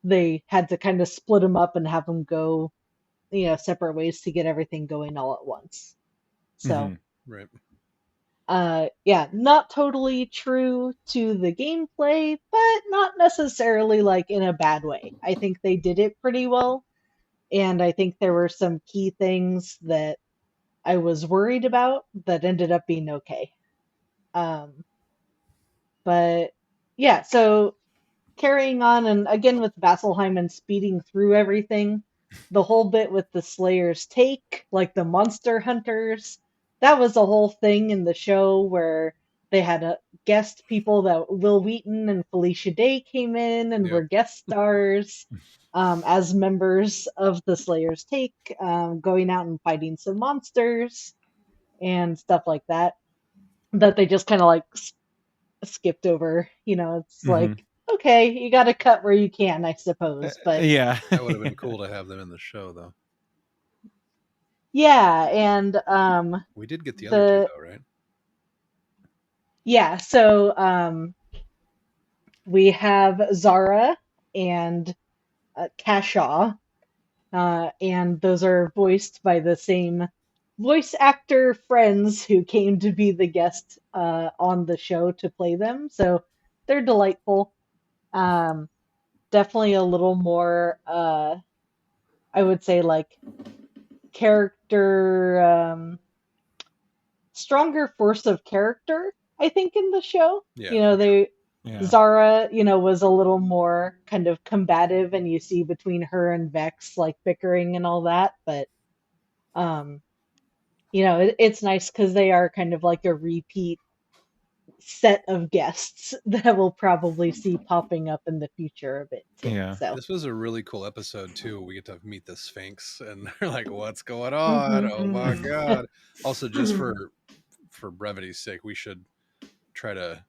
they had to kind of split them up and have them go, separate ways to get everything going all at once. So, right. Yeah, not totally true to the gameplay, but not necessarily in a bad way. I think they did it pretty well, and I think there were some key things that I was worried about that ended up being okay. But yeah, so carrying on, and again with Vasselheim and speeding through everything, the whole bit with the Slayer's take, the monster hunters, that was a whole thing in the show where they had a guest people that Will Wheaton and Felicia Day came in and were guest stars as members of the Slayer's take, going out and fighting some monsters and stuff like that they just kind of skipped over. It's okay, you got to cut where you can, I suppose. But yeah, that would have been cool to have them in the show, though. Yeah, and we did get the other two, though, right? Yeah, so we have Zara and Kashaw, and those are voiced by the same voice actor friends who came to be the guest on the show to play them. So they're delightful. Definitely a little more, I would say, character, stronger force of character, I think, in the show. Zara, was a little more kind of combative, and you see between her and Vex bickering and all that. But it's nice because they are kind of a repeat set of guests that we'll probably see popping up in the future a bit too. Yeah. So this was a really cool episode too. We get to meet the Sphinx, and they're like, "What's going on? Oh my god!" Also, just for brevity's sake, we should try to.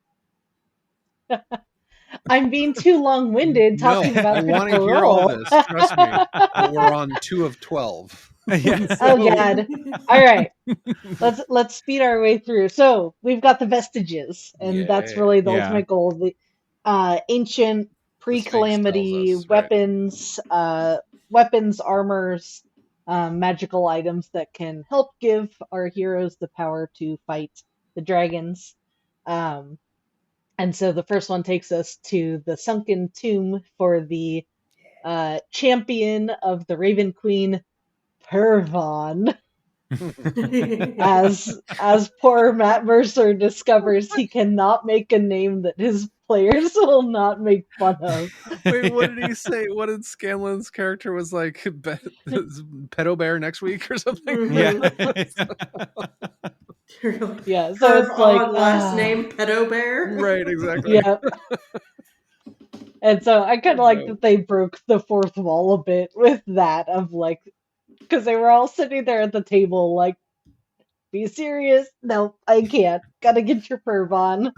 I'm being too long-winded talking about. I want to hear all this. Trust me. We're on 2 of 12. Yes. Oh god! All right, let's speed our way through. So we've got the vestiges, and that's really the ultimate goal. The ancient pre-calamity weapons, weapons, armors, magical items that can help give our heroes the power to fight the dragons. And so the first one takes us to the sunken tomb for the champion of the Raven Queen, Pervon. as poor Matt Mercer discovers he cannot make a name that his players will not make fun of. Wait, what did he say? What did Scanlan's character was like? Pedo Bear next week or something? Yeah. Yeah, so it's last name Pedo Bear. Right, exactly. Yep. And so I kind of like that they broke the fourth wall a bit with that of because they were all sitting there at the table be serious? No, I can't. Gotta get your perv on.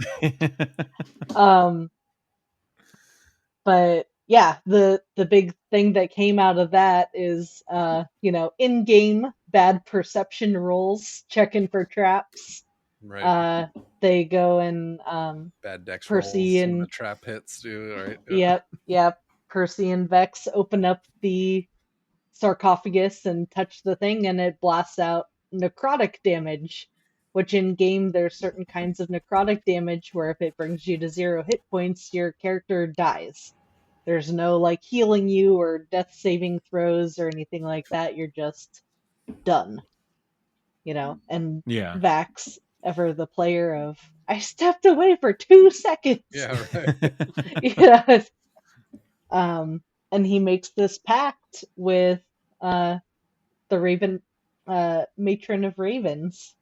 But yeah, the big thing that came out of that is in-game bad perception rolls, checking for traps. Right. They go and Bad dex Percy rolls when and the trap hits too, right? yep. Percy and Vex open up the sarcophagus and touch the thing, and it blasts out necrotic damage. Which in game there's certain kinds of necrotic damage where if it brings you to 0 hit points, your character dies. There's no like healing you or death saving throws or anything like that. You're just done. And Yeah. Vax, ever the player of I stepped away for 2 seconds. Yeah, right. Yeah. And he makes this pact with the Raven matron of ravens,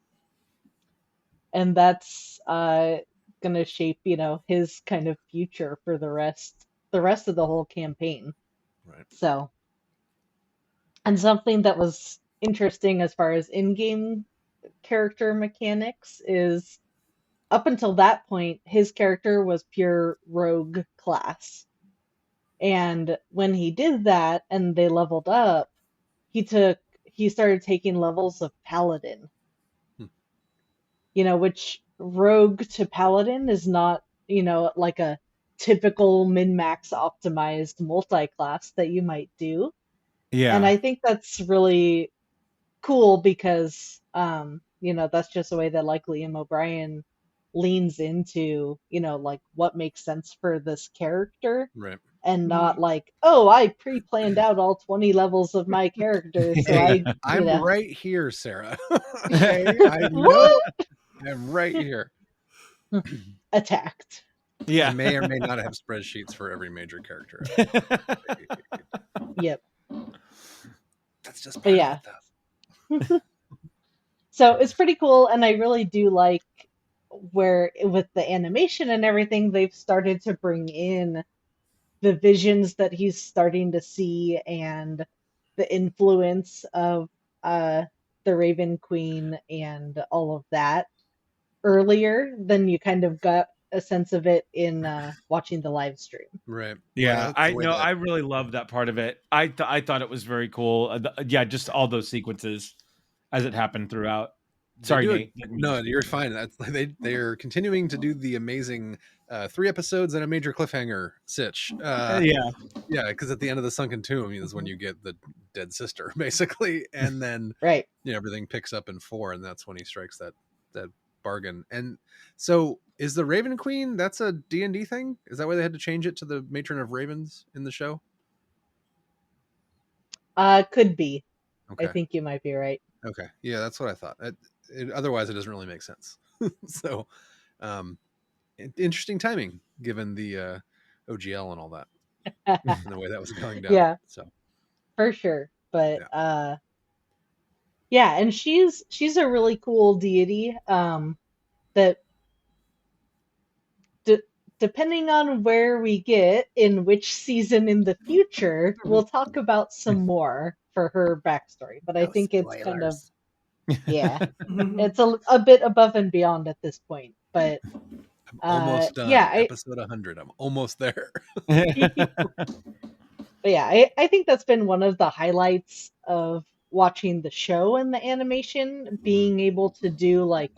and that's gonna shape his kind of future for the rest of the whole campaign. Right. So, and something that was interesting as far as in-game character mechanics is up until that point his character was pure rogue class, and when he did that and they leveled up, he started taking levels of paladin. Which rogue to paladin is not, like a typical min-max optimized multi-class that you might do. Yeah. And I think that's really cool because, that's just a way that like Liam O'Brien leans into, like what makes sense for this character. Right. And not like, oh, I pre-planned out all 20 levels of my character, so I'm right here, Sarah. Okay, I know. I'm right here. Attacked. Yeah. I may or may not have spreadsheets for every major character. Yep. That's just part yeah. of it, though. So it's pretty cool, and I really do like where with the animation and everything, they've started to bring in the visions that he's starting to see and the influence of the Raven Queen and all of that earlier than you kind of got a sense of it in watching the live stream. Right. Yeah, Well, I really love that part of it. I thought it was very cool. Yeah, just all those sequences as it happened throughout. Sorry, Nate. No, you're fine. They're continuing to do the amazing 3 episodes and a major cliffhanger sitch. Yeah, because at the end of the Sunken Tomb is when you get the dead sister, basically, and then right, everything picks up in 4, and that's when he strikes that bargain. And so, is the Raven Queen? That's a D&D thing. Is that why they had to change it to the Matron of Ravens in the show? Could be. Okay. I think you might be right. Okay, yeah, that's what I thought. Otherwise, it doesn't really make sense. So, interesting timing given the OGL and all that, and the way that was going down. Yeah, so for sure. But yeah, and she's a really cool deity. That depending on where we get in which season in the future, we'll talk about some more for her backstory. But I think it's kind of it's a bit above and beyond at this point. But I'm almost done. Yeah, episode 100. I'm almost there. But yeah, I think that's been one of the highlights of watching the show and the animation, being able to do like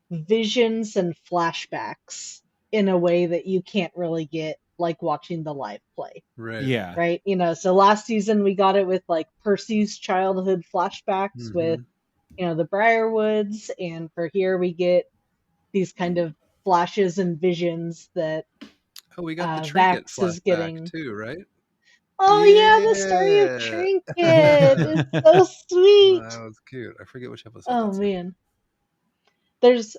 visions and flashbacks in a way that you can't really get like watching the live play. Right. Yeah. Right. So last season we got it with like Percy's childhood flashbacks with, the Briarwoods, and for here we get these kind of flashes and visions that we got the Trinket Vax is getting too, right? Oh yeah, the story of Trinket. It's so sweet. That was cute. I forget which episode. Oh man. There's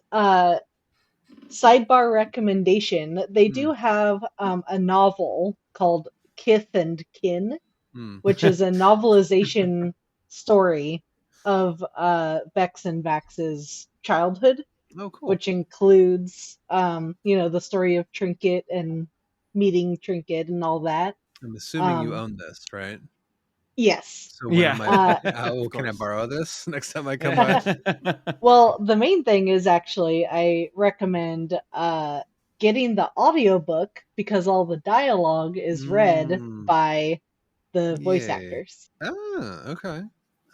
sidebar recommendation. They do have a novel called Kith and Kin, which is a novelization story of Vex and Vax's childhood. Oh, cool. Which includes the story of Trinket and meeting Trinket and all that. I'm assuming you own this, right? Yes. So can I borrow this next time I come by? Well, the main thing is actually I recommend getting the audiobook because all the dialogue is read by the voice actors. Ah, okay.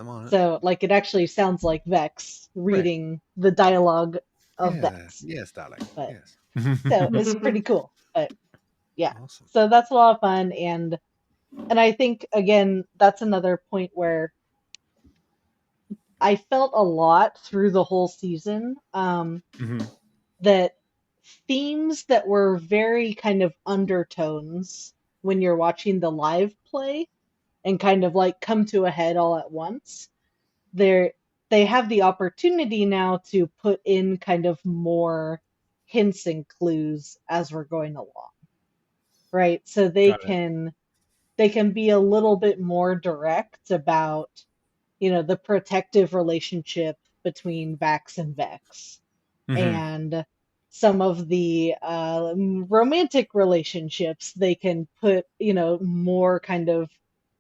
I'm on it. So like it actually sounds like Vex reading the dialogue of Vex. Yes, darling. But Yes. so it's pretty cool. But yeah, Awesome. so that's a lot of fun, and I think again that's another point where I felt a lot through the whole season that themes that were very kind of undertones when you're watching the live play and kind of like come to a head all at once. They have the opportunity now to put in kind of more hints and clues as we're going along. Right? So they can be a little bit more direct about, the protective relationship between Vax and Vex. And some of the romantic relationships, they can put, more kind of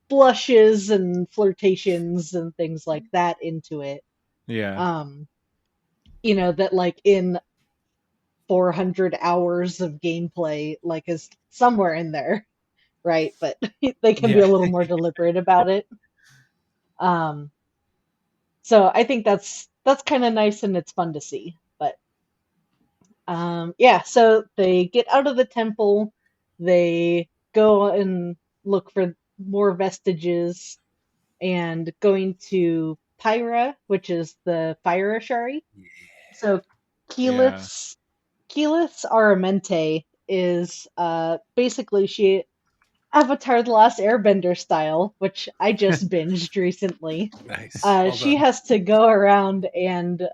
blushes and flirtations and things like that into it. Yeah. That like in 400 hours of gameplay, like is somewhere in there, right? But they can be a little more deliberate about it. So I think that's kind of nice and it's fun to see. But yeah, so they get out of the temple, they go and look for more vestiges, and going to Pyra, which is the fire Ashari. So Keyleth's Aramente is basically she Avatar: The Last Airbender style, which I just binged recently. Nice. Well She done. has to go around and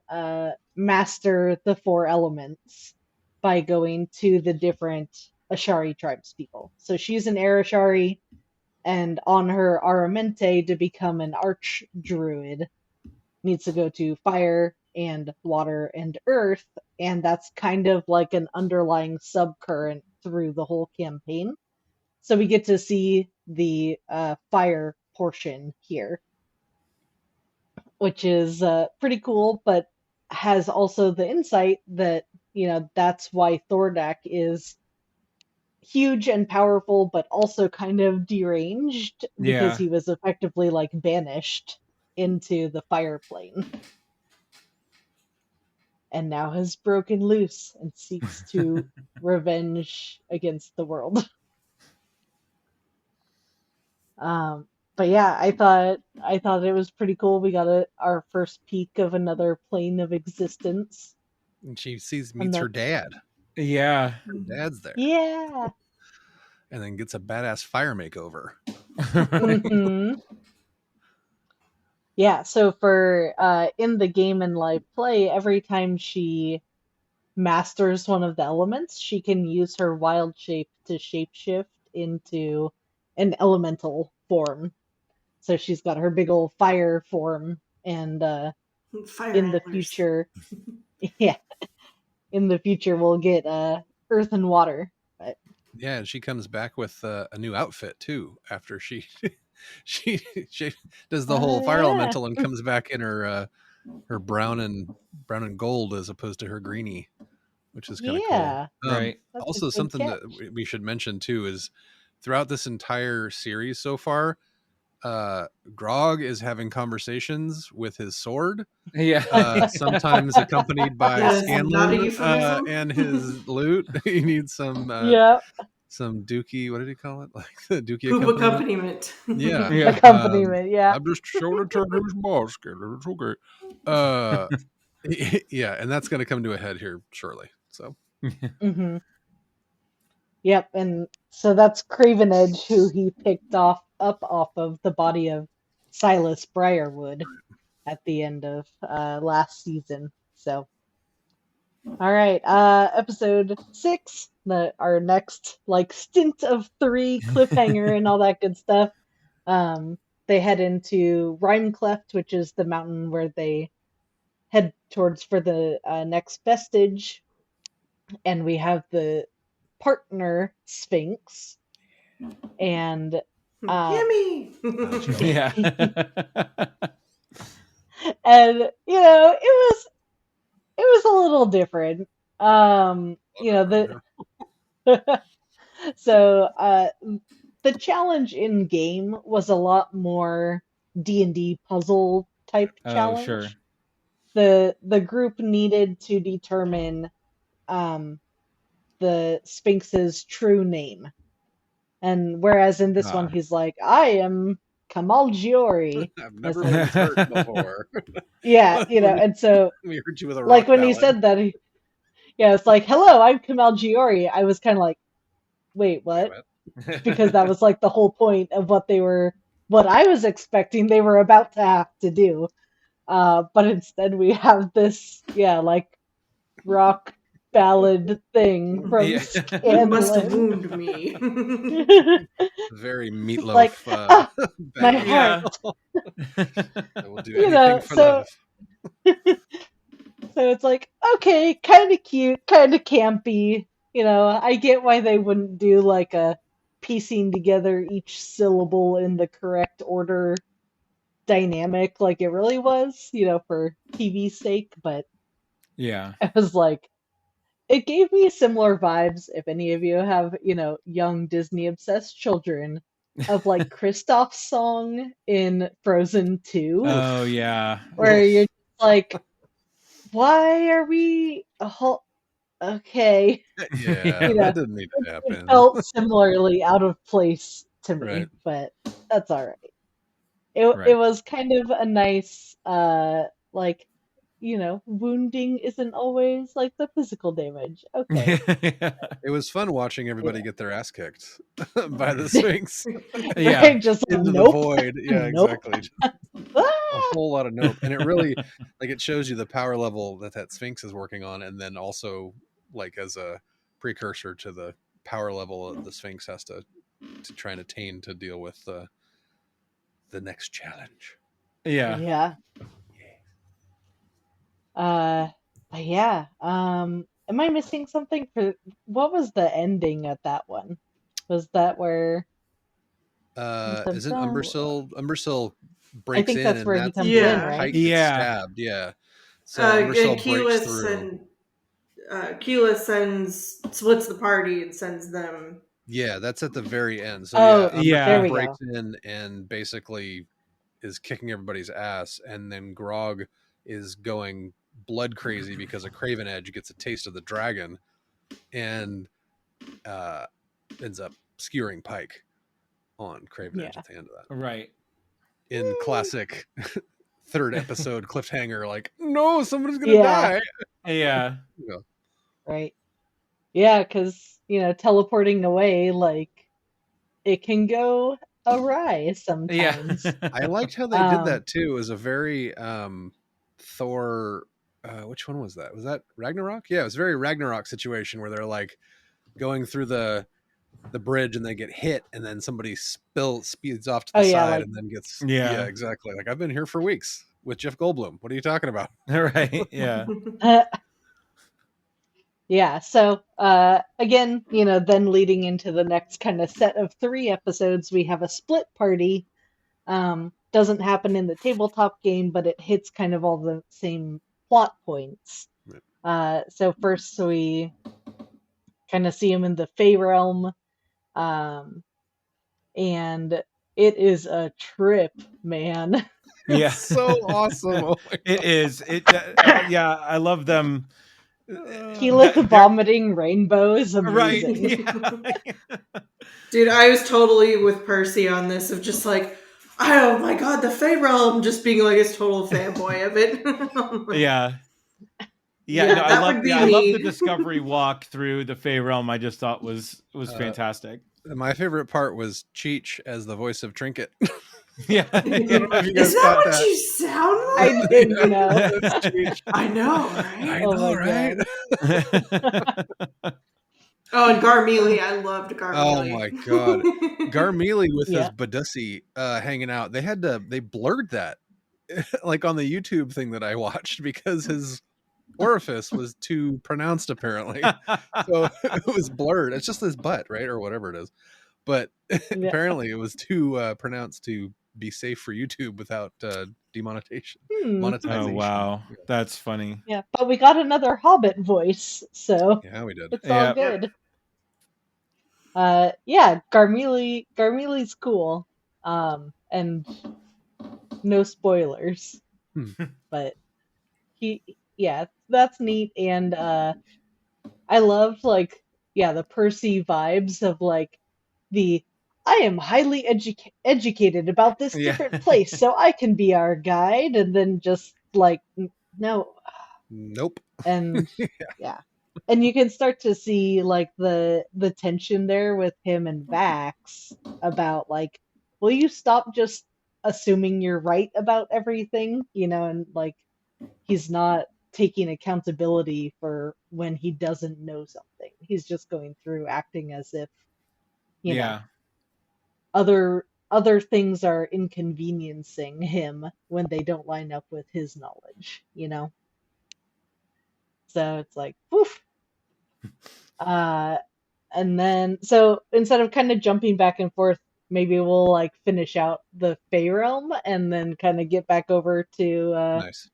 master the 4 elements by going to the different Ashari tribes people. So she's an Air Ashari, and on her Aramente to become an Arch Druid needs to go to fire and water and earth, and that's kind of like an underlying subcurrent through the whole campaign. So we get to see the fire portion here, which is pretty cool, but has also the insight that, that's why Thordak is huge and powerful, but also kind of deranged because he was effectively like banished into the fire plane. And now has broken loose and seeks to revenge against the world. But yeah, I thought it was pretty cool. We got our first peek of another plane of existence. And she meets her dad. Yeah. Her dad's there. Yeah. And then gets a badass fire makeover. Mm-hmm. Yeah, so for in the game and live play, every time she masters one of the elements, she can use her wild shape to shapeshift into an elemental form. So she's got her big old fire form, and Fire in the antlers. future, yeah, in the future we'll get earth and water. But yeah, and she comes back with a new outfit too after she she does the whole fire elemental and comes back in her brown and gold as opposed to her greeny, which is kind of cool. Right. Also, something that we should mention too is throughout this entire series so far, Grog is having conversations with his sword. Yeah. Sometimes accompanied by Scanlan and his loot. He needs some dookie, what did he call it? Like the dookie poop accompaniment. Yeah. Accompaniment, yeah. I'm just showing it to his boss. It's okay. Yeah, and that's going to come to a head here shortly. So. Mm-hmm. Yep, and so that's Craven Edge, who he picked up off of the body of Silas Briarwood at the end of last season. So, all right, episode 6, our next like stint of 3 cliffhanger and all that good stuff. They head into Rhymecleft, which is the mountain where they head towards for the next vestige, and we have the partner Sphinx, and Gimme! Yeah. And it was a little different. So the challenge in game was a lot more D&D puzzle type challenge. Sure. the group needed to determine the Sphinx's true name. And whereas in this one he's like, I am Kamal Giori. I've never been hurt before. Yeah, and so we heard you with a like rock when ballad. he said that, it's like, hello, I'm Kamal Giori. I was kind of like, wait, what? Because that was like the whole point of what I was expecting they were about to have to do. But instead we have this, like rock ballad thing from You must wound me. Very Meatloaf. Like, my heart. I will do anything for love. So it's like, okay, kind of cute, kind of campy. I get why they wouldn't do like a piecing together each syllable in the correct order dynamic like it really was, for TV's sake. But yeah, I was like, it gave me similar vibes, if any of you have, young Disney obsessed children, of like Kristoff's song in Frozen 2. Oh yeah. Where you're like, why are we okay? Yeah, that didn't need to happen. It felt similarly out of place to me, Right. but that's all right. It was kind of a nice, like, wounding isn't always like the physical damage. Okay. It was fun watching everybody get their ass kicked by the Sphinx. Right, just into nope. the void. Yeah, exactly. A whole lot of nope. And it really, like, it shows you the power level that Sphinx is working on, and then also, like, as a precursor to the power level the Sphinx has to try and attain to deal with the next challenge. Yeah. Yeah. Am I missing something? What was the ending at that one? Was that where isn't Umbersil breaks in? I think that's and where that's he comes in, right? Pike gets stabbed. Yeah. So Umbersil breaks through. Keyleth splits the party and sends them. Yeah, that's at the very end. So Umbersil breaks in and basically is kicking everybody's ass, and then Grog is going blood crazy because a Craven Edge gets a taste of the dragon and ends up skewering Pike on Craven Edge at the end of that. Right. In classic third episode cliffhanger, like, no, somebody's gonna die. Yeah. Right. Yeah, because teleporting away, like, it can go awry sometimes. I liked how they did that too. It was a very Thor. Which one was that? Was that Ragnarok? Yeah, it was a very Ragnarok situation where they're like going through the bridge and they get hit, and then somebody speeds off to the side and then gets exactly. Like, I've been here for weeks with Jeff Goldblum. What are you talking about? Right. Yeah. Yeah. So again, then leading into the next kind of set of 3 episodes, we have a split party. Doesn't happen in the tabletop game, but it hits kind of all the same plot points. So first we kind of see him in the Fey realm. And it is a trip, man. Yeah. So awesome. Oh it is. I love them. Keyleth vomiting rainbow is amazing. Right. Yeah. Dude, I was totally with Percy on this of just like, oh my god, the Fey realm, just being like a total fanboy of it. No, I love the discovery walk through the Fey realm. I just thought was fantastic. My favorite part was Cheech as the voice of Trinket. Yeah. Is that what you sound like? I didn't know. I know, right? I know, right? Oh, and Garmelie. I loved Garmelie. Oh my god. Garmelie with his Badussi hanging out. They blurred that like on the YouTube thing that I watched because his orifice was too pronounced apparently. So it was blurred. It's just his butt, right? Or whatever it is. But apparently it was too pronounced to be safe for YouTube without demonetization. Monetization. Oh wow, that's funny. Yeah, but we got another Hobbit voice, so yeah, we did. It's all good. Garmelie's cool, and no spoilers, but that's neat. And I love like the Percy vibes of like the I am highly educated about this Yeah. different place, so I can be our guide, and then just like no, Nope. and yeah, and you can start to see like the tension there with him and Vax about like, will you stop just assuming you're right about everything, and like he's not taking accountability for when he doesn't know something. He's just going through acting as if, you know, Yeah. other things are inconveniencing him when they don't line up with his knowledge. So it's like, woof. Uh, and then so instead of kind of jumping back and forth, maybe we'll like finish out the Fey realm and then kind of get back over to Nice.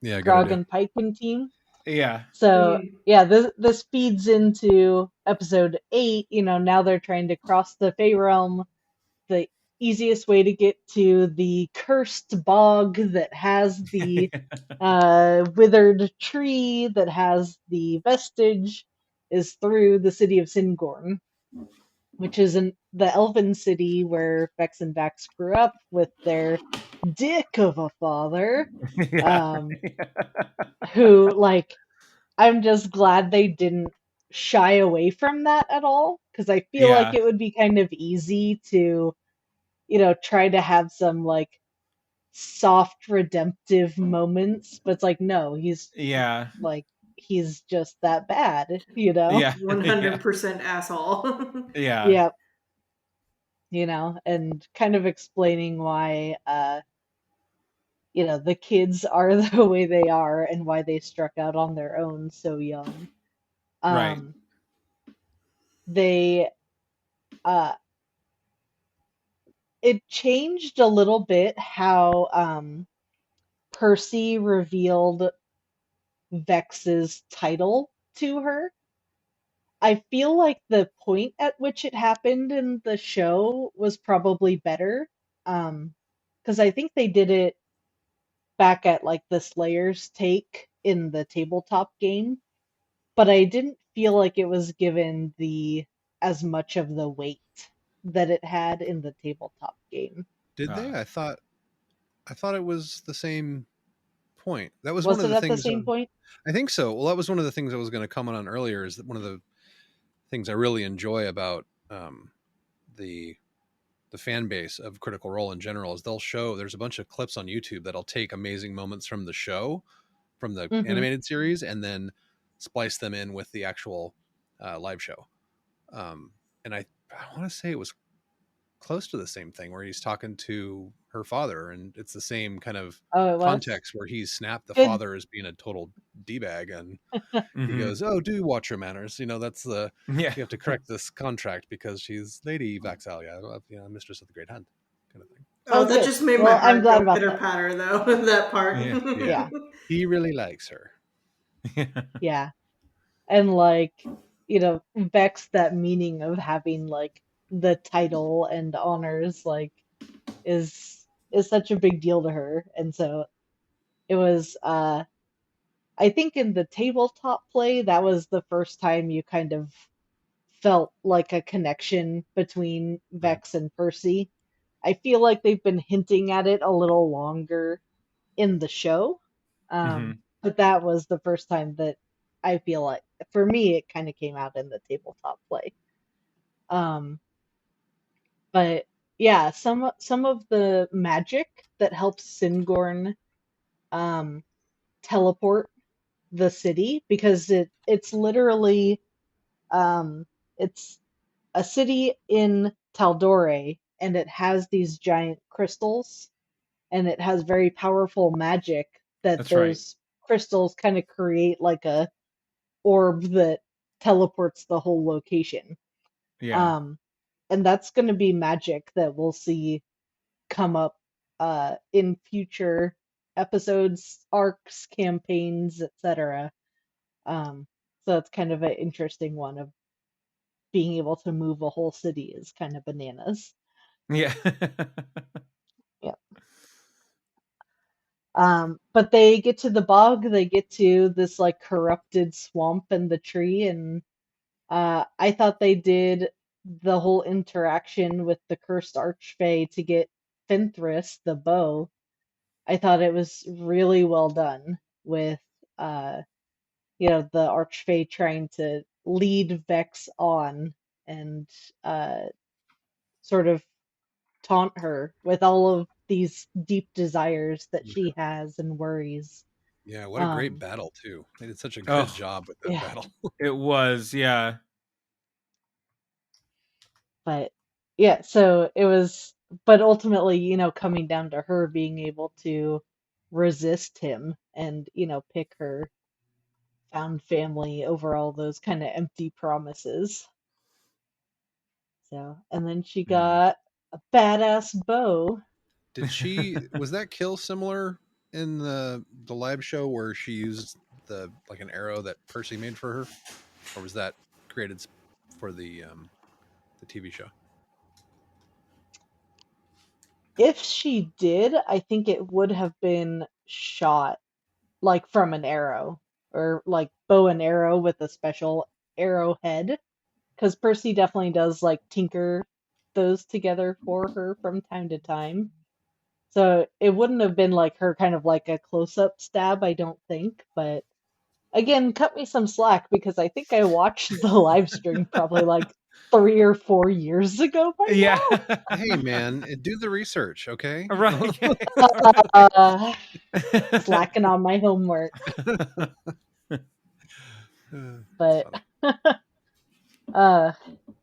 Yeah, good Grog idea. and Pike and team. Yeah. So yeah, this feeds into episode 8. Now they're trying to cross the Fey realm. The easiest way to get to the cursed bog that has the withered tree that has the vestige is through the city of Singorn, which is in the elven city where Vex and Vax grew up with their dick of a father, Yeah. who like I'm just glad they didn't shy away from that at all, because I feel like Yeah. it would be kind of easy to, try to have some like soft redemptive moments, but it's like no, he's Yeah. like he's just that bad. Yeah. 100% asshole. Yeah. Yeah, and kind of explaining why the kids are the way they are and why they struck out on their own so young. Right. They uh it changed a little bit how Percy revealed Vex's title to her. I feel like the point at which it happened in the show was probably better. Because I think they did it back at like the Slayer's take in the tabletop game, but I didn't feel like it was given the as much of the weight that it had in the tabletop game. Did they? I thought it was the same point. That was one Was of it the at the things. same point? I think so. Well, that was one of the things I was going to comment on earlier. Is that one of the things I really enjoy about the fan base of Critical Role in general is they'll show. There's a bunch of clips on YouTube that'll take amazing moments from the show, from the Mm-hmm. animated series, and then splice them in with the actual live show. And I want to say it was close to the same thing where he's talking to her father, and it's the same kind of Oh, it was context where he's snapped the good. father as being a total d-bag, and he Mhm. goes, "Oh, do watch your manners. That's the Yeah. you have to correct this contract because she's Lady Vaxalia, mistress of the Great Hand," kind of thing. Oh, that good. just made Well, my I'm heart glad go about pitter that. patter, though, that part. Yeah. Yeah. He really likes her. Yeah. And like, Vex, that meaning of having like the title and honors like is such a big deal to her. And so it was I think in the tabletop play that was the first time you kind of felt like a connection between Right. Vex and Percy. I feel like they've been hinting at it a little longer in the show. Mhm. But that was the first time that I feel like, for me, it kind of came out in the tabletop play. Um, but yeah, some of the magic that helps Singorn um, teleport the city, because it's literally um, it's a city in Taldore, and it has these giant crystals, and it has very powerful magic that That's right. those crystals kind of create like a orb that teleports the whole location. Yeah. Um, and that's going to be magic that we'll see come up in future episodes, arcs, campaigns, etc. So it's kind of an interesting one of being able to move a whole city is kind of bananas. Yeah. Yeah. But they get to the bog, they get to this like corrupted swamp and the tree, and I thought they did the whole interaction with the cursed archfey to get Fenthris, the bow. I thought it was really well done with uh, the archfey trying to lead Vex on and uh, sort of taunt her with all of these deep desires that she has and worries. Yeah, what a great battle too. They did such a good job with that yeah. battle. It was, yeah. But yeah, so it was, but ultimately, coming down to her being able to resist him and, pick her found family over all those kind of empty promises. So, and then she got a badass bow. Was that kill similar in the live show where she used an arrow that Percy made for her, or was that created for the TV show? If she did, I think it would have been shot like from an arrow or like bow and arrow with a special arrowhead, because Percy definitely does like tinker those together for her from time to time. So it wouldn't have been like her kind of like a close up stab, I don't think. But again, cut me some slack because I think I watched the live stream probably like 3 or 4 years ago by Yeah. now. Hey man, do the research, okay? Right. Slacking on my homework. But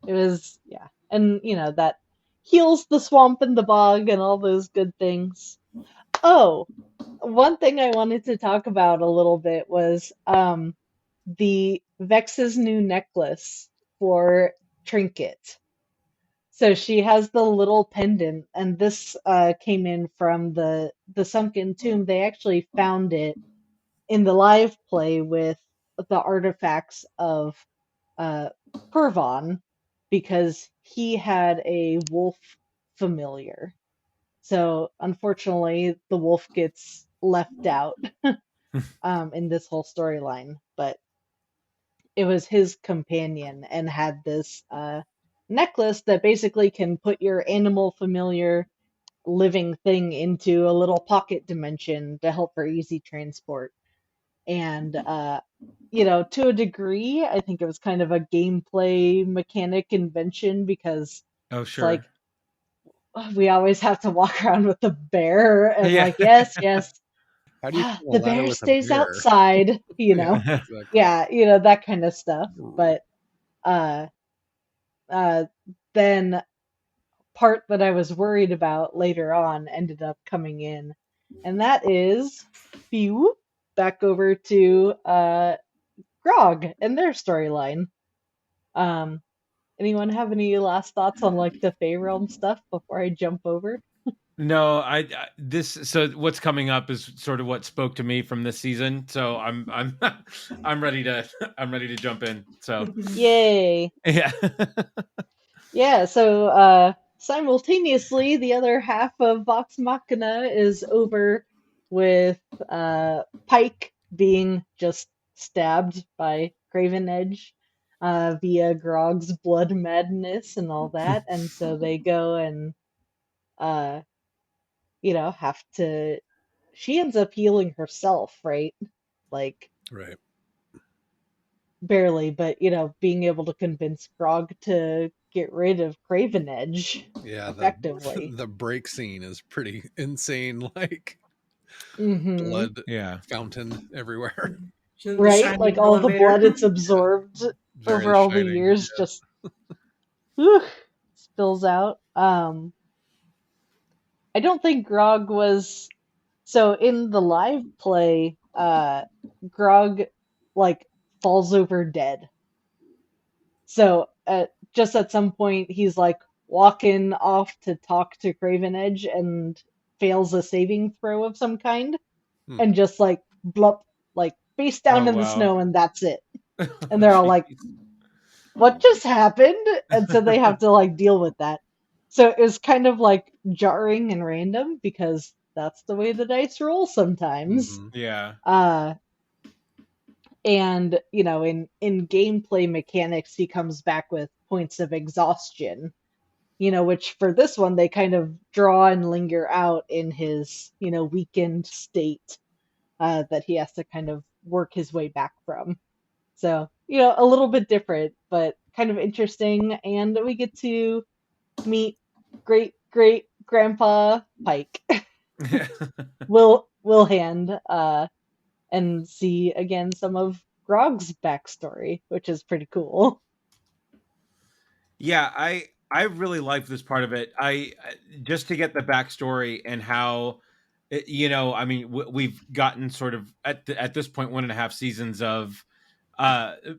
it was, yeah. And that heals the swamp and the bog and all those good things. Oh, one thing I wanted to talk about a little bit was the Vex's new necklace for Trinket. So she has the little pendant, and this came in from the sunken tomb. They actually found it in the live play with the artifacts of uh, Pervon, because he had a wolf familiar. So unfortunately, the wolf gets left out in this whole storyline. But it was his companion and had this necklace that basically can put your animal familiar living thing into a little pocket dimension to help for easy transport. And to a degree, I think it was kind of a gameplay mechanic invention, because Oh, it's sure. like we always have to walk around with the bear and Yeah. like, yes, How do you the bear stays outside, Yeah, exactly. yeah, that kind of stuff. But then part that I was worried about later on ended up coming in, and that is back over to Grog and their storyline. Anyone have any last thoughts on like the Fey Realm stuff before I jump over? No, so what's coming up is sort of what spoke to me from this season. So I'm I'm ready to jump in. So Yay. yeah. Yeah, so simultaneously the other half of Vox Machina is over with Pike being just stabbed by Craven Edge via Grog's blood madness and all that. And so they go and uh have to, she ends up healing herself, right? Like Right. barely, but being able to convince Grog to get rid of Craven Edge effectively. The break scene is pretty insane, like Mm-hmm. blood fountain everywhere. Right? Like all the blood it's absorbed over all the years just spills out. I don't think Grog was, so in the live play, Grog like falls over dead. So just at some point he's like walking off to talk to Craven Edge and fails a saving throw of some kind, and just like blup, like face down in the snow, and that's it. And they're all like, what just happened? And so they have to like deal with that. So it was kind of like jarring and random, because that's the way the dice roll sometimes. Yeah. And, you know, in gameplay mechanics, he comes back with points of exhaustion, you know, which for this one, they kind of draw and linger out in his, you know, weakened state that he has to kind of work his way back from. So, you know, a little bit different, but kind of interesting. And we get to meet great grandpa Pike, Will Hand, and see again some of Grog's backstory, which is pretty cool. Yeah, I really like this part of it. I just to get the backstory and how, you know, I mean, we've gotten sort of at this point 1.5 seasons of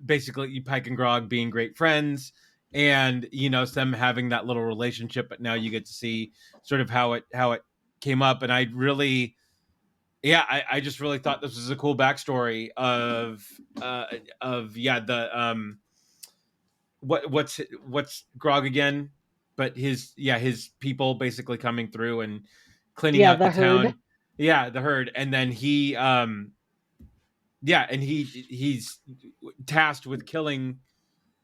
basically Pike and Grog being great friends, and you know them having that little relationship. But now you get to see sort of how it came up, and I really. Yeah, I just really thought this was a cool backstory of the what's Grog again, but his people basically coming through and cleaning Yeah, out the the herd. town. Yeah, the herd, and then he's tasked with killing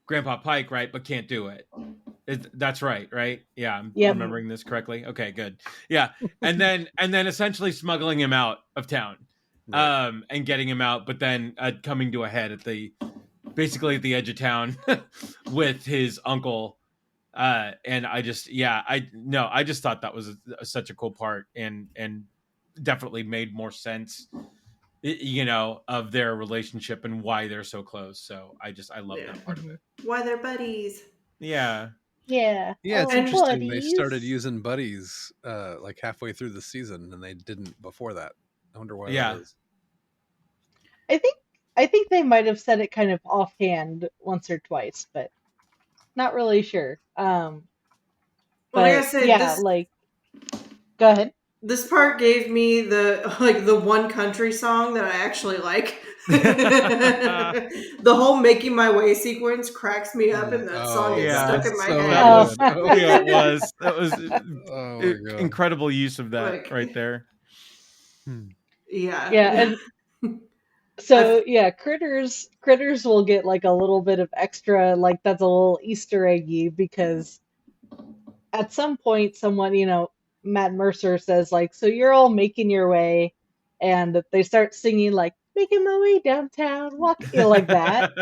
Grandpa Pike, right? But can't do it. That's right? Yeah, I'm Yep. remembering this correctly. Okay, good. Yeah, and then essentially smuggling him out of town, Right. and getting him out, but then coming to a head at the edge of town with his uncle. And I just thought that was such a cool part, and definitely made more sense, you know, of their relationship and why they're so close. So I love that part of it. Why they're buddies. Yeah. Yeah. Yeah, it's Oh, interesting. They started buddies. using buddies like halfway through the season, and they didn't before that. I wonder why that Yeah. is. I think they might have said it kind of offhand once or twice, but not really sure. Well, But like I said, yeah, like go ahead. this part gave me the one country song that I actually like. The whole "Making My Way" sequence cracks me up, and that song gets Yeah. stuck in my so head. That was good. Oh, yeah, it was. That was oh my God. incredible use of that Like- right there. Yeah. Yeah, and so yeah, critters will get like a little bit of extra, like that's a little Easter eggy, because at some point someone, you know, Matt Mercer says like, so you're all making your way, and they start singing like making my way downtown, walk, you know, like that.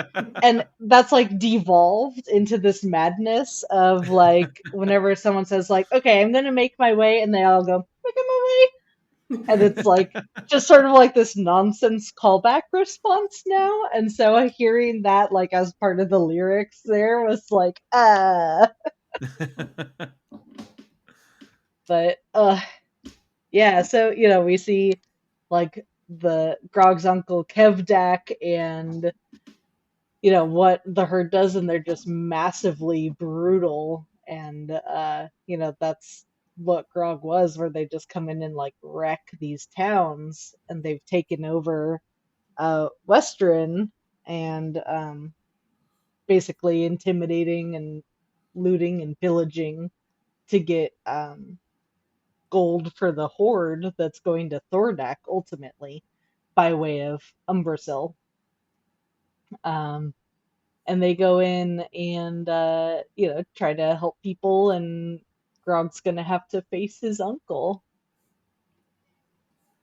And that's like devolved into this madness of like whenever someone says like, okay, I'm gonna make my way, and they all go making my way, and it's like just sort of like this nonsense callback response now. And so hearing that like as part of the lyrics there was like but yeah, so you know, we see like the Grog's uncle Kevdak, and you know what the herd does, and they're just massively brutal. And you know, that's what Grog was, where they just come in and like wreck these towns, and they've taken over Western, and basically intimidating and looting and pillaging to get gold for the horde that's going to Thordak ultimately by way of Umbrasyl. And they go in and you know, try to help people, and Grog's gonna have to face his uncle.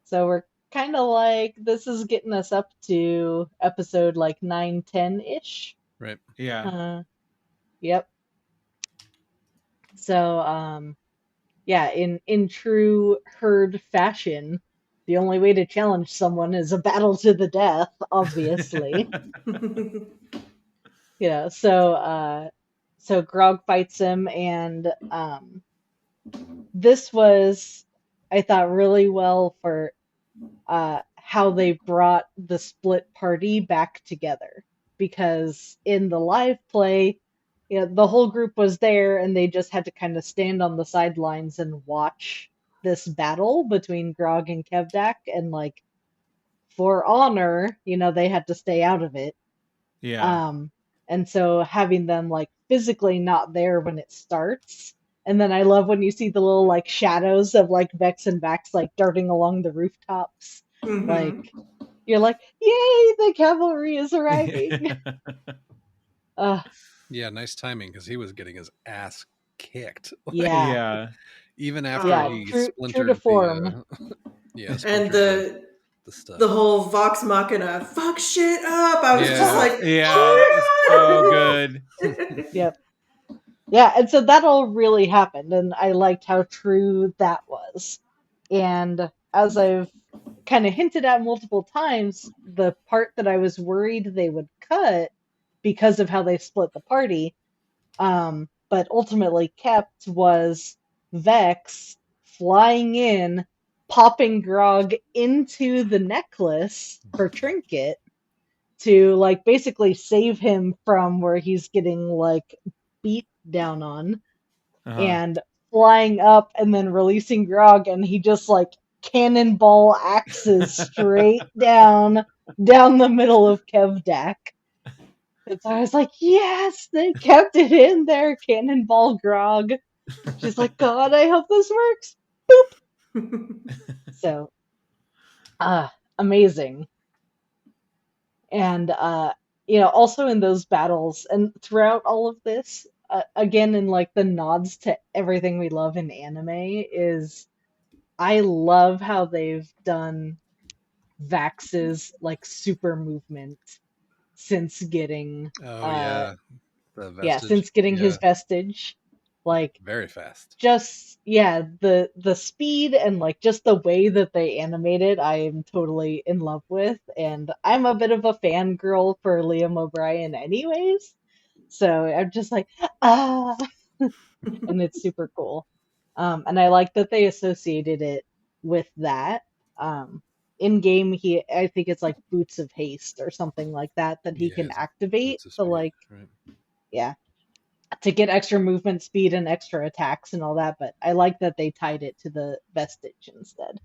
So we're kind of like, this is getting us up to episode like 9-10 ish. Right. Yeah. Yep. So yeah, in true herd fashion, the only way to challenge someone is a battle to the death, obviously. Yeah, so Grog fights him, and this was, I thought, really well for how they brought the split party back together, because in the live play, you know, the whole group was there, and they just had to kind of stand on the sidelines and watch this battle between Grog and Kevdak, and like for honor, you know, they had to stay out of it. Yeah. And so having them like physically not there when it starts And then I love when you see the little like shadows of like Vex and Vax like darting along the rooftops. Like you're like, yay, the cavalry is arriving. Yeah, nice timing because he was getting his ass kicked. Yeah. Yeah. Even after he true splintered to form. And the stuff. the whole Vox Machina fuck shit up. I was just like, so good. Yep. Yeah, and so that all really happened, and I liked how true that was. And as I've kind of hinted at multiple times, the part that I was worried they would cut because of how they split the party, but ultimately kept, was Vex flying in, popping Grog into the necklace for Trinket to like basically save him from where he's getting like beat down on, and flying up and then releasing Grog, and he just like cannonball axes straight down the middle of Kevdak. And so I was like, yes, they kept it in there, cannonball Grog. She's like, God, I hope this works. Boop. So, amazing. And also in those battles and throughout all of this, again in like the nods to everything we love in anime, is I love how they've done Vax's like super movement since getting since getting his vestige, like very fast. Just the speed and like just the way that they animate it, I am totally in love with, and I'm a bit of a fangirl for Liam O'Brien anyways, so I'm just like and it's super cool. And I like that they associated it with that. In game, I think it's like Boots of Haste or something like that he can activate to like, right. To get extra movement speed and extra attacks and all that. But I like that they tied it to the vestige instead.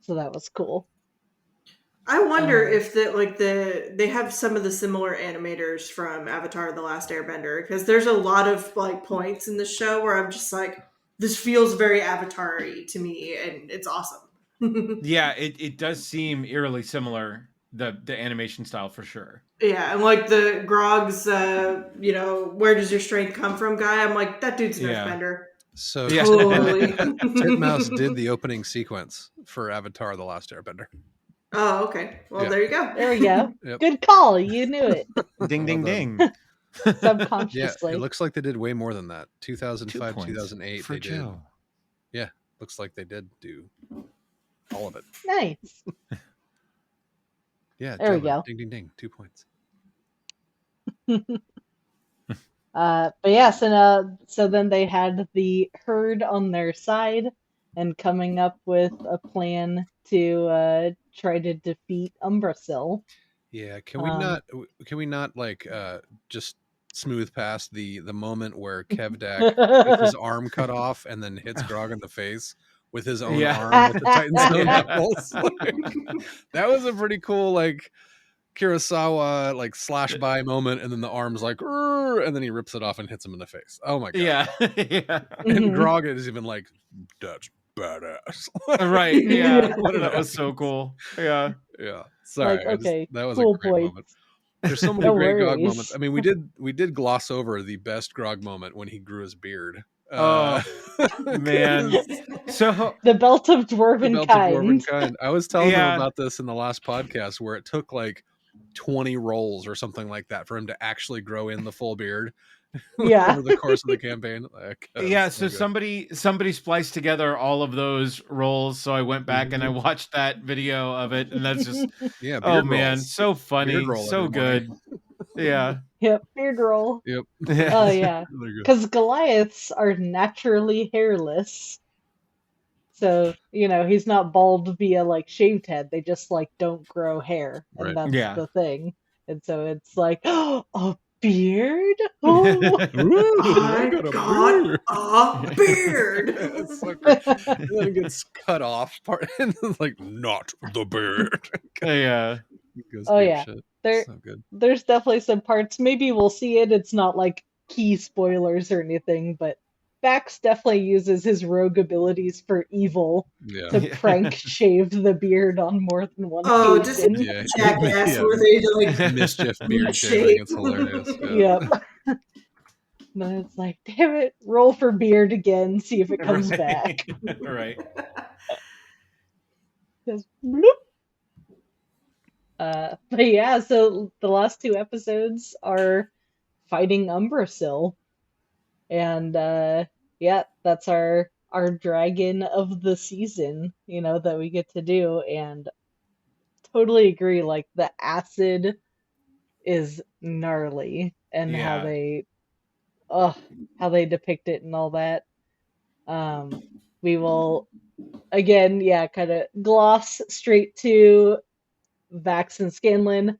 So that was cool. I wonder if they have some of the similar animators from Avatar: The Last Airbender, because there's a lot of like points in the show where I'm just like, this feels very Avatar-y to me, and it's awesome. Yeah, it does seem eerily similar, the animation style for sure. Yeah, and like the Grog's, where does your strength come from guy? I'm like, that dude's an earthbender. So totally. Titmouse did the opening sequence for Avatar: The Last Airbender. Oh, okay. Well, there you go. There we go. Yep. Good call. You knew it. Ding, ding, ding. Subconsciously. Yeah, it looks like they did way more than that. 2005, 2008. For they Joe. Did. Yeah, looks like they did do all of it. Nice. Yeah, there we go. Ding, ding, ding. 2 points. But yeah, so then they had the herd on their side and coming up with a plan to try to defeat Umbrasyl. Yeah, can we not like just smooth past the moment where Kevdak gets his arm cut off and then hits Grog in the face with his own arm with the Titan Stone knuckles? That was a pretty cool like Kurosawa like slash by moment, and then the arm's like, and then he rips it off and hits him in the face. Oh my god! Yeah. And Grog is even like, that's badass. Right? Yeah. That was so cool. Yeah. Sorry, like, okay, that was cool a great moment. There's so many great Grog moments. I mean, we did gloss over the best Grog moment when he grew his beard. Oh man! So the belt of dwarven kind. I was telling them about this in the last podcast, where it took like 20 rolls or something like that for him to actually grow in the full beard. Over the course of the campaign. So somebody spliced together all of those rolls, so I went back and I watched that video of it, and that's just oh man, so funny, so good. Yeah. Yep, beard roll. Yep. Oh yeah, because Goliaths are naturally hairless, so he's not bald via like shaved head. They just like don't grow hair, and that's the thing. And so it's like, oh, a beard. Oh, I got a beard. And then it gets cut off part, and it's like, not the beard. Yeah. Oh yeah. There's definitely some parts. Maybe we'll see it. It's not like key spoilers or anything, but Vax definitely uses his rogue abilities for evil to prank shave the beard on more than one occasion. Just jackass where they like mischief beard shaving. It's hilarious. Yep. Then it's like, damn it, roll for beard again, see if it comes back. Right. Just bloop. But yeah, so the last 2 episodes are fighting Umbrasyl. And yeah, that's our dragon of the season, that we get to do. And totally agree, like the acid is gnarly and how they depict it and all that. We will again, kind of gloss straight to Vax and Scanlan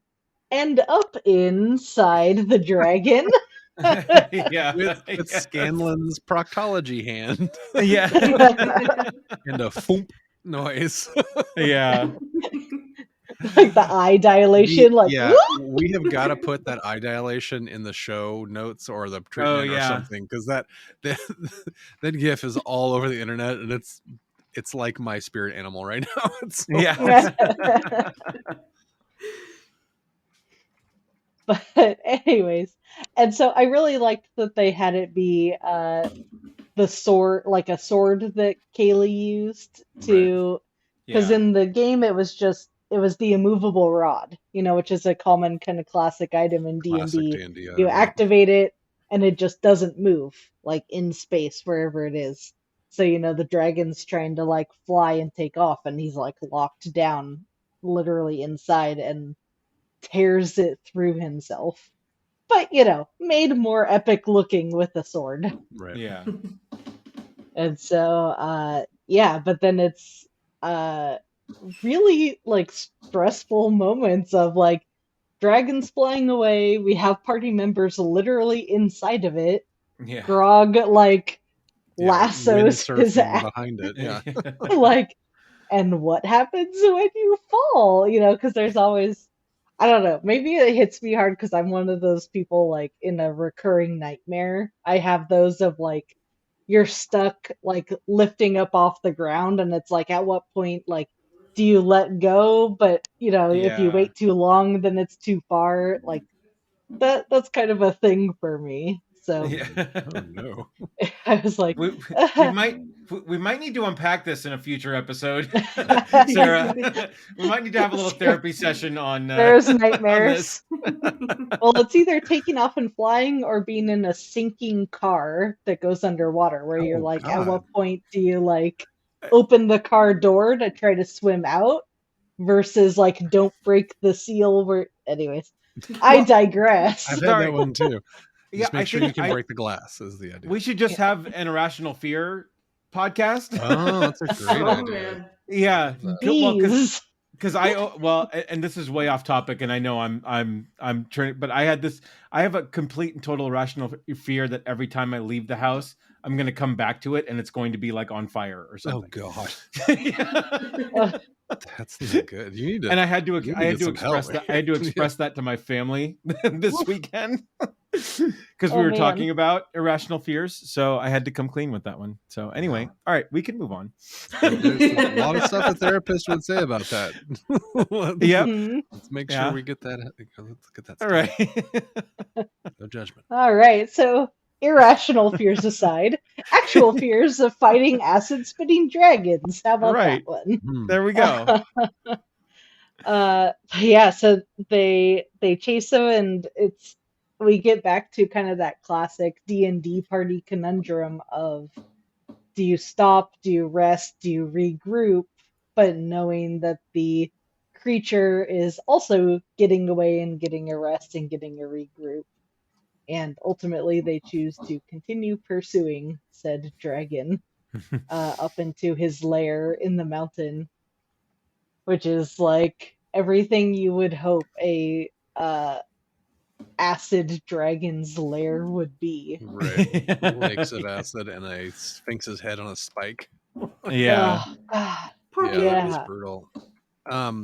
end up inside the dragon. With Scanlan's proctology hand. And a foomp noise. Like the eye dilation. We have got to put that eye dilation in the show notes or the treatment or something, because that GIF is all over the internet, and it's like my spirit animal right now. It's But anyways, and so I really liked that they had it be the sword, like a sword that Kaylee used to, because in the game it was the immovable rod, which is a common kind of classic item in D&D. You activate it and it just doesn't move, like in space wherever it is. So the dragon's trying to like fly and take off, and he's like locked down, literally inside, and tears it through himself. But made more epic looking with a sword. Right. Yeah. And so but then it's really like stressful moments of like dragons flying away. We have party members literally inside of it. Grog like lassos his ass behind it. Like, and what happens when you fall? Because there's always, I don't know, maybe it hits me hard because I'm one of those people like in a recurring nightmare. I have those of like, you're stuck like lifting up off the ground, and it's like, at what point like do you let go? But if you wait too long, then it's too far. Like that's kind of a thing for me. So oh no. I was like, we might need to unpack this in a future episode, Sarah. We might need to have a little therapy session on there's nightmares. Well, it's either taking off and flying or being in a sinking car that goes underwater, where you're like, at what point do you like open the car door to try to swim out versus like don't break the seal? Anyways, I digress. I've had that one too. Just make sure you can break the glass is the idea. We should just have an Irrational Fear podcast. Oh, that's a great idea. Yeah, because and this is way off topic, and I know I'm turning, but I have a complete and total irrational fear that every time I leave the house, I'm going to come back to it, and it's going to be like on fire or something. Oh God. That's not good. You need to. And I had to express that. I had to express that to my family this weekend because we were talking about irrational fears. So I had to come clean with that one. So anyway, all right, we can move on. There's a lot of stuff a therapist would say about that. Let's make sure we get that. Let's get that. All right. No judgment. All right. So irrational fears aside, actual fears of fighting acid spitting dragons. How about that one? There we go. So they chase him, and we get back to kind of that classic D&D party conundrum of, do you stop, do you rest, do you regroup, but knowing that the creature is also getting away and getting a rest and getting a regroup. And ultimately, they choose to continue pursuing said dragon up into his lair in the mountain, which is like everything you would hope a acid dragon's lair would be. Right, lakes of acid and a sphinx's head on a spike. Yeah, that was brutal.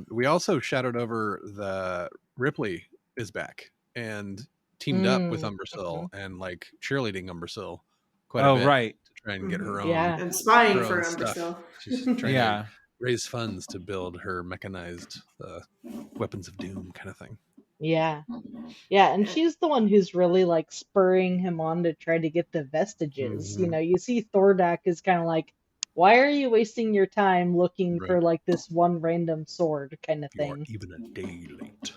We also shadowed over the Ripley is back and teamed up with Umbrasyl and like cheerleading Umbrasyl quite a bit. Right. To try and get her own, and spying her for own stuff. Umbercell. She's trying to raise funds to build her mechanized weapons of doom kind of thing. Yeah. Yeah, and she's the one who's really like spurring him on to try to get the vestiges. Mhm. You see Thordak is kind of like, why are you wasting your time looking for like this one random sword kind of thing? You are even a day late.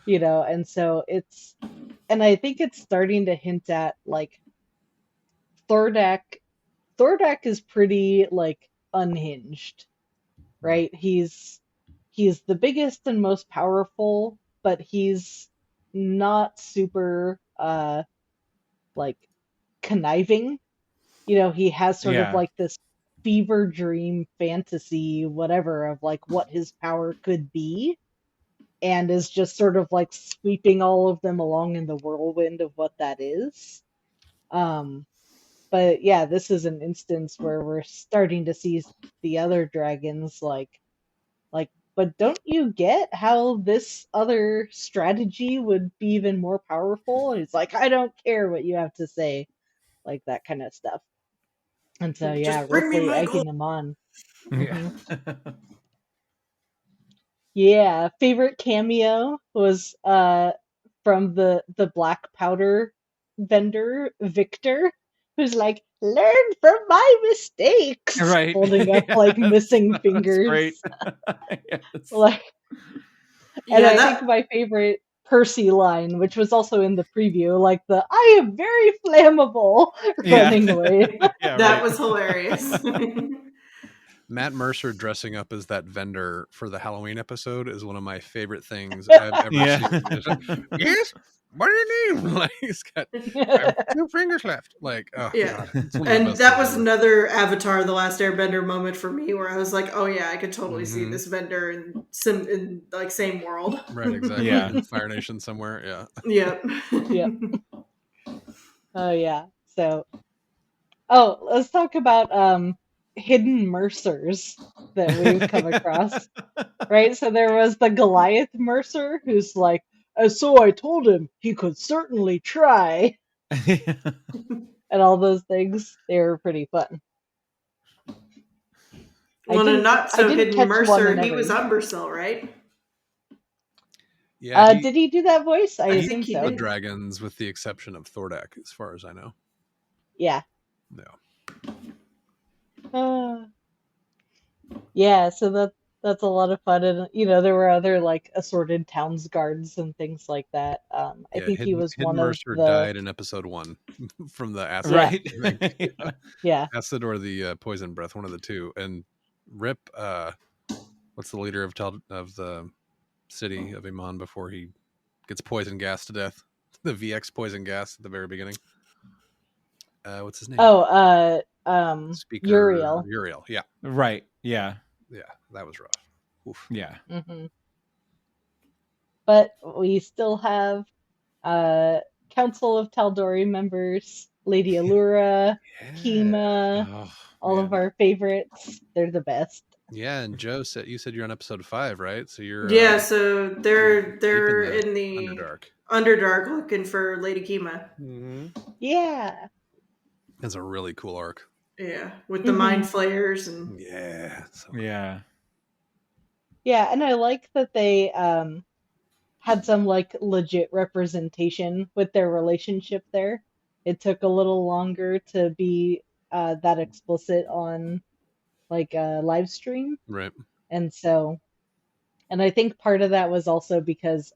Yeah. And so and I think it's starting to hint at like Thordak is pretty like unhinged, right? He's the biggest and most powerful, but he's not super like conniving. He has sort of like this fever dream fantasy, whatever, of like what his power could be, and is just sort of like sweeping all of them along in the whirlwind of what that is. But yeah, this is an instance where we're starting to see the other dragons like, but don't you get how this other strategy would be even more powerful? And it's like, I don't care what you have to say, like that kind of stuff. And so yeah, Ripley egging him on. Yeah. Yeah, favorite cameo was from the black powder vendor, Victor, who's like, learn from my mistakes. Right. Holding up like missing fingers. Great. Yes. Like, and I think my favorite Percy line, which was also in the preview, like the I am very flammable running away. That was hilarious. Matt Mercer dressing up as that vendor for the Halloween episode is one of my favorite things I've ever seen. Yes? What do you need? Like, he's got 2 fingers left. Like, oh, yeah. God, and that was another Avatar: The Last Airbender moment for me, where I was like, oh yeah, I could totally see this vendor in like same world. Right, exactly. Yeah. In Fire Nation somewhere. Yeah. Yep. Yep. Oh yeah. So, let's talk about hidden Mercers that we've come across. Right? So there was the Goliath Mercer who's like, so I told him he could certainly try. And all those things, they were pretty fun. Well, and not so hidden Mercer, he was Umbercell, right? Yeah. Did he do that voice? I think so. The dragons, with the exception of Thordak, as far as I know. Yeah. No. Yeah, so that's a lot of fun, and there were other like assorted towns guards and things like that. I think he was one Mercer of the. Died in episode 1 from the acid, right? Yeah, acid or the poison breath, one of the two. And Rip, what's the leader of the city of Iman before he gets poison gas to death? The VX poison gas at the very beginning. What's his name? Speaker Uriel. Uriel, yeah. Right. Yeah. Yeah, that was rough. Oof. Yeah. Mm-hmm. But we still have Council of Tal'Dorei members, Lady Allura, Kima, all of our favorites. They're the best. Yeah, and Joe you said you're on episode 5, right? So you're so they're in the Underdark looking for Lady Kima. Mm-hmm. Yeah. That's a really cool arc. Yeah, with the mind flayers and yeah. Yeah, and I like that they had some like legit representation with their relationship there. It took a little longer to be that explicit on like a live stream. Right. And I think part of that was also because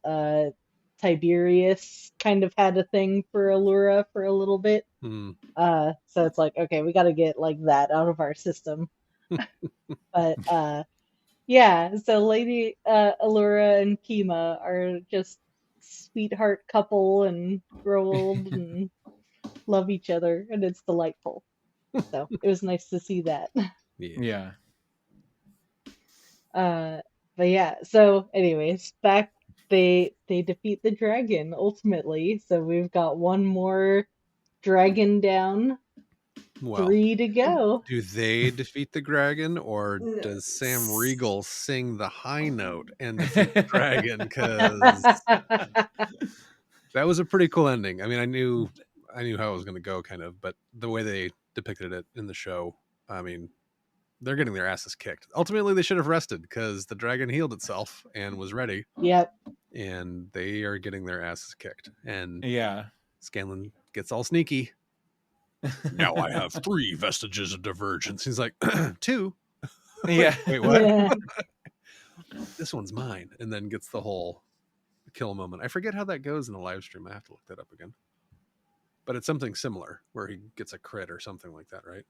Tiberius kind of had a thing for Allura for a little bit. So it's like, okay, we got to get like that out of our system. But yeah, so Lady Allura and Kima are just sweetheart couple and grow old and love each other, and it's delightful. So it was nice to see that. Yeah. But yeah, so anyways, back they defeat the dragon ultimately. So we've got one more dragon down. Well, 3 to go. Do they defeat the dragon, or does Sam Riegel sing the high note and defeat the dragon? Because that was a pretty cool ending. I mean, I knew I knew how it was going to go, kind of, but the way they depicted it in the show, I mean, they're getting their asses kicked. Ultimately, they should have rested because the dragon healed itself and was ready. Yep. And they are getting their asses kicked. And yeah, Scanlan gets all sneaky. Now I have 3 vestiges of divergence. He's like, 2. yeah. Wait, what? Yeah. This one's mine. And then gets the whole kill moment. I forget how that goes in the live stream. I have to look that up again. But it's something similar where he gets a crit or something like that, right?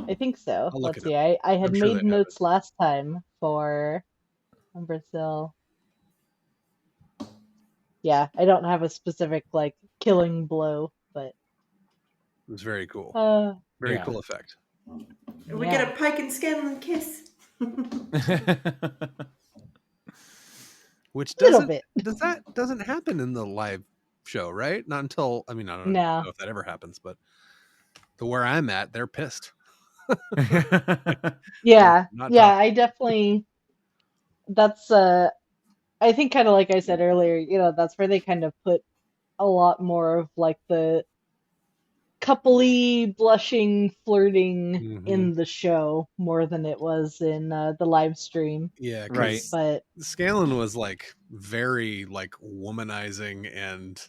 I think so. I'll look Let's it see. up. I had I'm sure they made have notes last time for Brazil. Yeah, I don't have a specific like killing blow, but It was very cool. Very Yeah. cool effect. We get a Pike and Scanlan kiss. Which little doesn't bit. doesn't happen in the live show, right? Not until, I mean, I don't No. know if that ever happens, but the where I'm at, they're pissed. Yeah. Not Yeah, talking. I definitely that's I think kind of like I said earlier, you know, that's where they kind of put a lot more of like the coupley, blushing, flirting in the show more than it was in the live stream. Yeah, Right. because But Scanlan was like very like womanizing and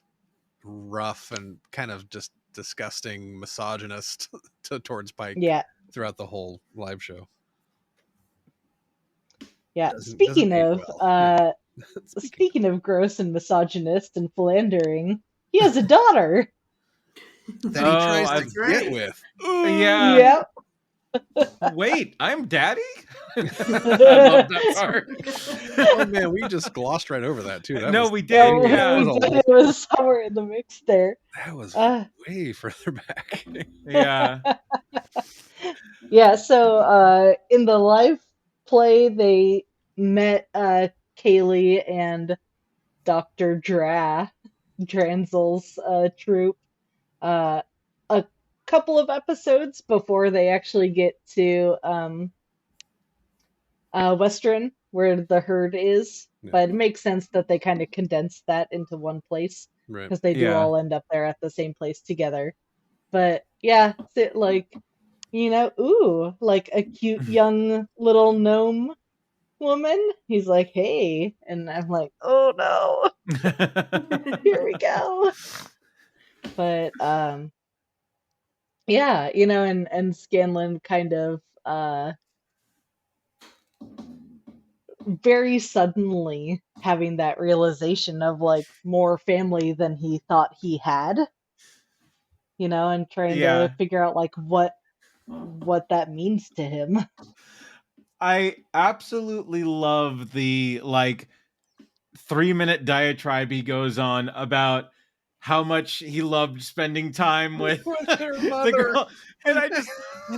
rough and kind of just disgusting misogynist towards Pike yeah, throughout the whole live show. yeah. Doesn't Speaking age of well. Yeah. speaking of gross and misogynist and philandering, he has a daughter. That he tries to That's right. get with. Yeah. Yep. Wait, I'm daddy? I love that part. Oh man, we just glossed right over that too. That No, was, we did. we Yeah. did. It was somewhere in the mix there. That was Uh, way further back. Yeah. Yeah, so in the live play, they met Kaylee and Dr. Dranzel's troupe a couple of episodes before they actually get to Western, where the herd is. Yeah. But it makes sense that they kind of condensed that into one place Right. because they do Yeah. all end up there at the same place together. But yeah, like, you know, ooh, like a cute young little gnome woman. He's like, hey, and I'm like, oh no, here we go. But yeah, you know, and Scanlan kind of very suddenly having that realization of like more family than he thought he had, you know, and trying Yeah. to figure out like what that means to him. I absolutely love the like 3-minute diatribe he goes on about how much he loved spending time with Their the mother. girl. And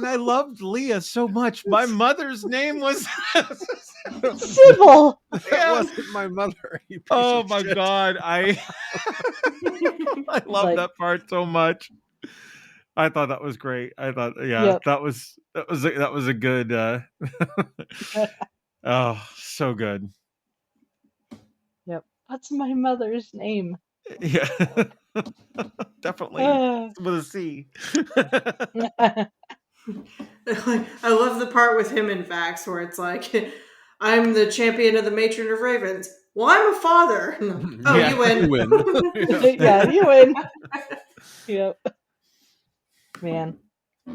I loved Leah so much. My mother's name was Sybil! That Yeah. wasn't my mother. You piece Oh of my shit. god, I love Like- that part so much. I thought that was great. I thought, yeah, Yep. that was a good. Oh, so good. Yep. What's my mother's name? Yeah, definitely with a C. I love the part with him and Vax where it's like, I'm the champion of the matron of ravens. Well, I'm a father. Oh, Yeah. you win. You win. Yeah, you win. Yep. Man.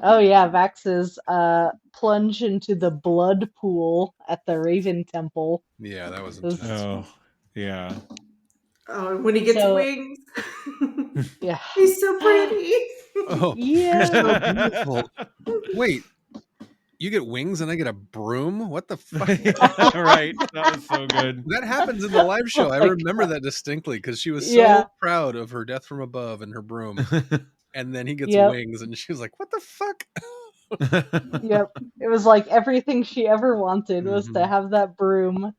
Oh yeah, Vax's plunge into the blood pool at the Raven Temple. Yeah, that was Was- intense. Oh, yeah. Oh, when he gets So- wings. Yeah. He's so pretty. Oh, Yeah. so beautiful. Wait, you get wings and I get a broom? What the fuck? Right. That was so good. That happens in the live show. Oh I my remember that distinctly because she was so Yeah. proud of her death from above and her broom. And then he gets Yep. wings and she was like, what the fuck? Yep. It was like everything she ever wanted was to Mhm. have that broom.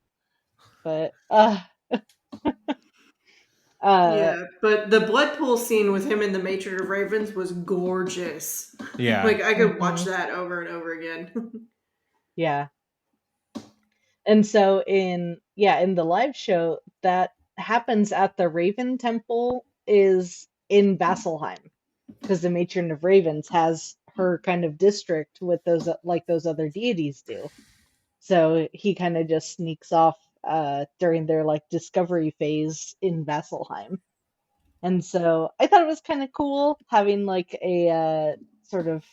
But Yeah, but the blood pool scene with him in the Matron of Ravens was gorgeous. Yeah. Like I could watch Mhm. that over and over again. yeah. And so in the live show that happens at the Raven Temple is in Vasselheim, because the Matron of Ravens has her kind of district with those like those other deities do. So he kind of just sneaks off during their like discovery phase in Vasselheim. And so I thought it was kind of cool having like a sort of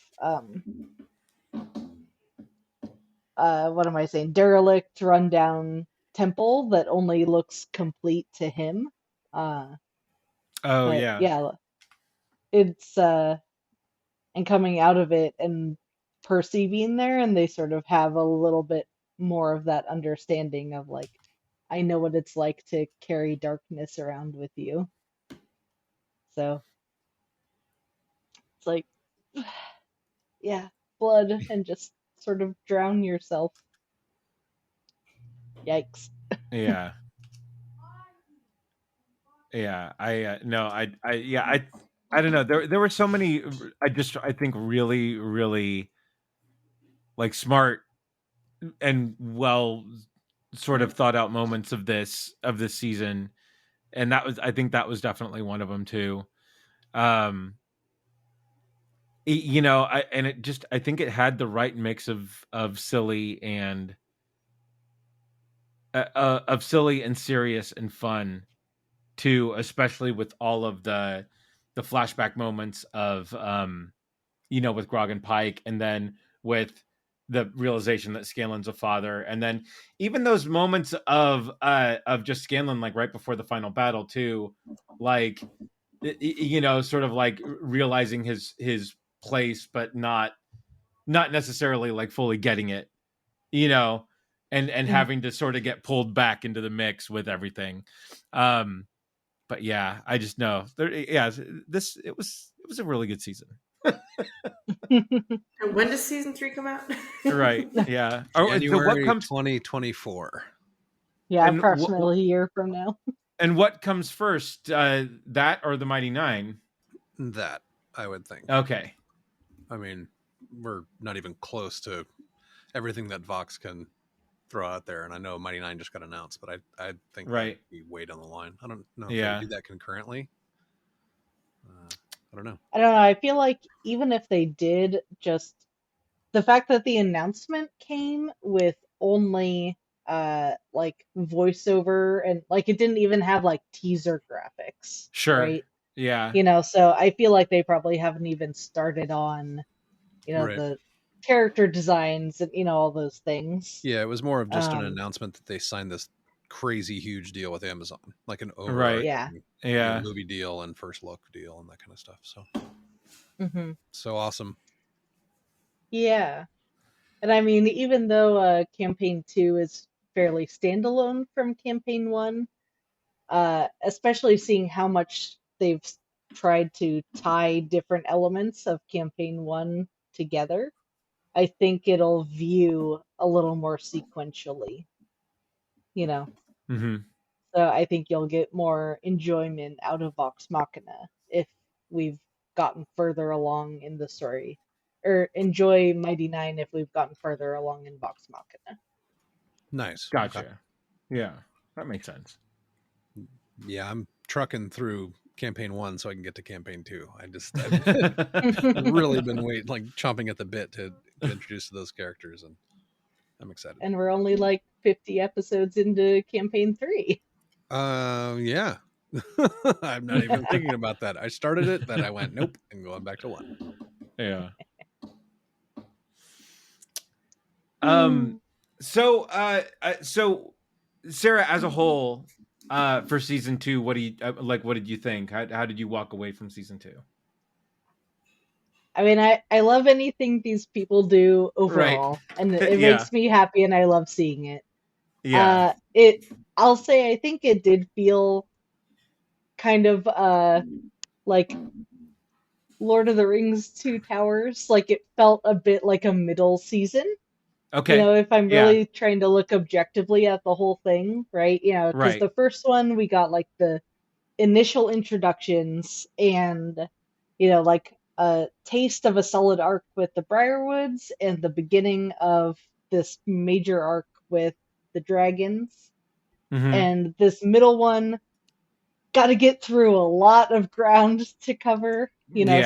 what am I saying, derelict, rundown temple that only looks complete to him. Oh But yeah. yeah, it's and coming out of it and Percy being there, and they sort of have a little bit more of that understanding of like, I know what it's like to carry darkness around with you. So it's like, yeah, blood and just sort of drown yourself. Yikes. Yeah. Yeah. I don't know. There were so many. I think really like smart and well sort of thought out moments of this season, and I think that was definitely one of them too. I think it had the right mix of silly and serious and fun too, especially with all of the flashback moments of with Grog and Pike, and then with the realization that Scanlan's a father, and then even those moments of just Scanlan like right before the final battle too, like sort of like realizing his place, but not necessarily like fully getting it, and having to sort of get pulled back into the mix with everything. But yeah, I just know it was a really good season. And when does season 3 come out? Right. Yeah. January 2024. Yeah, approximately a year from now. And what comes first, that or the Mighty Nine? That, I would think. Okay. I mean, we're not even close to everything that Vox can throw out there, and I know Mighty Nine just got announced, but I think right, we way down the line. I don't know if they do that concurrently. I don't know. I feel like even if they did, just the fact that the announcement came with only like voiceover, and like it didn't even have like teaser graphics. Sure. Right? Yeah. So I feel like they probably haven't even started on right. the character designs and all those things. Yeah, it was more of just an announcement that they signed this crazy huge deal with Amazon, like an overarching movie deal and first look deal and that kind of stuff. So so awesome. Yeah. And I mean, even though campaign 2 is fairly standalone from campaign 1, especially seeing how much they've tried to tie different elements of campaign 1 together, I think it'll view a little more sequentially. So I think you'll get more enjoyment out of Vox Machina if we've gotten further along in the story, or enjoy Mighty Nine if we've gotten further along in Vox Machina. Nice. Gotcha. Okay. Yeah, that makes sense. Yeah, I'm trucking through campaign 1 so I can get to campaign 2. I've really been chomping at the bit to get introduced to those characters, and I'm excited. And we're only like 50 episodes into campaign 3. Yeah. I'm not even thinking about that. I started it, then I went nope, and going back to 1. Yeah. So Sarah, as a whole, for season 2, what do you what did you think? How did you walk away from season 2? I mean, I love anything these people do overall, and it makes me happy, and I love seeing it. Yeah. I'll say I think it did feel kind of like Lord of the Rings 2 Towers. Like it felt a bit like a middle season. Okay. If I'm really trying to look objectively at the whole thing, right? Because the first one we got like the initial introductions and like a taste of a solid arc with the Briarwoods and the beginning of this major arc with the dragons. And this middle one got to get through a lot of ground to cover,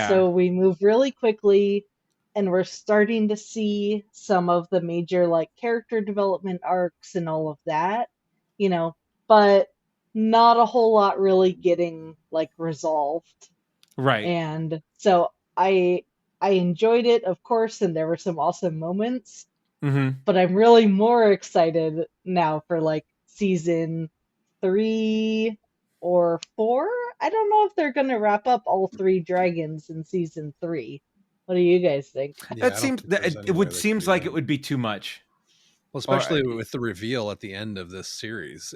so we move really quickly, and we're starting to see some of the major like character development arcs and all of that, but not a whole lot really getting like resolved. Right. And so I enjoyed it, of course, and there were some awesome moments. But I'm really more excited now for like season 3 or 4. I don't know if they're gonna wrap up all 3 dragons in season 3. What do you guys think? Yeah, it seems like it would be too much. Well, especially with the reveal at the end of this series,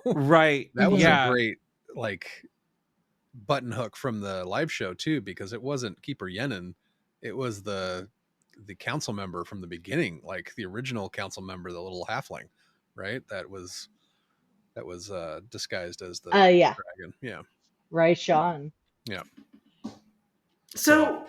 Right. That was a great like button hook from the live show too, because it wasn't Keeper Yenin, it was the council member from the beginning, like the original council member, the little halfling, right? That was disguised as the dragon. Yeah. Raishan. Yeah. So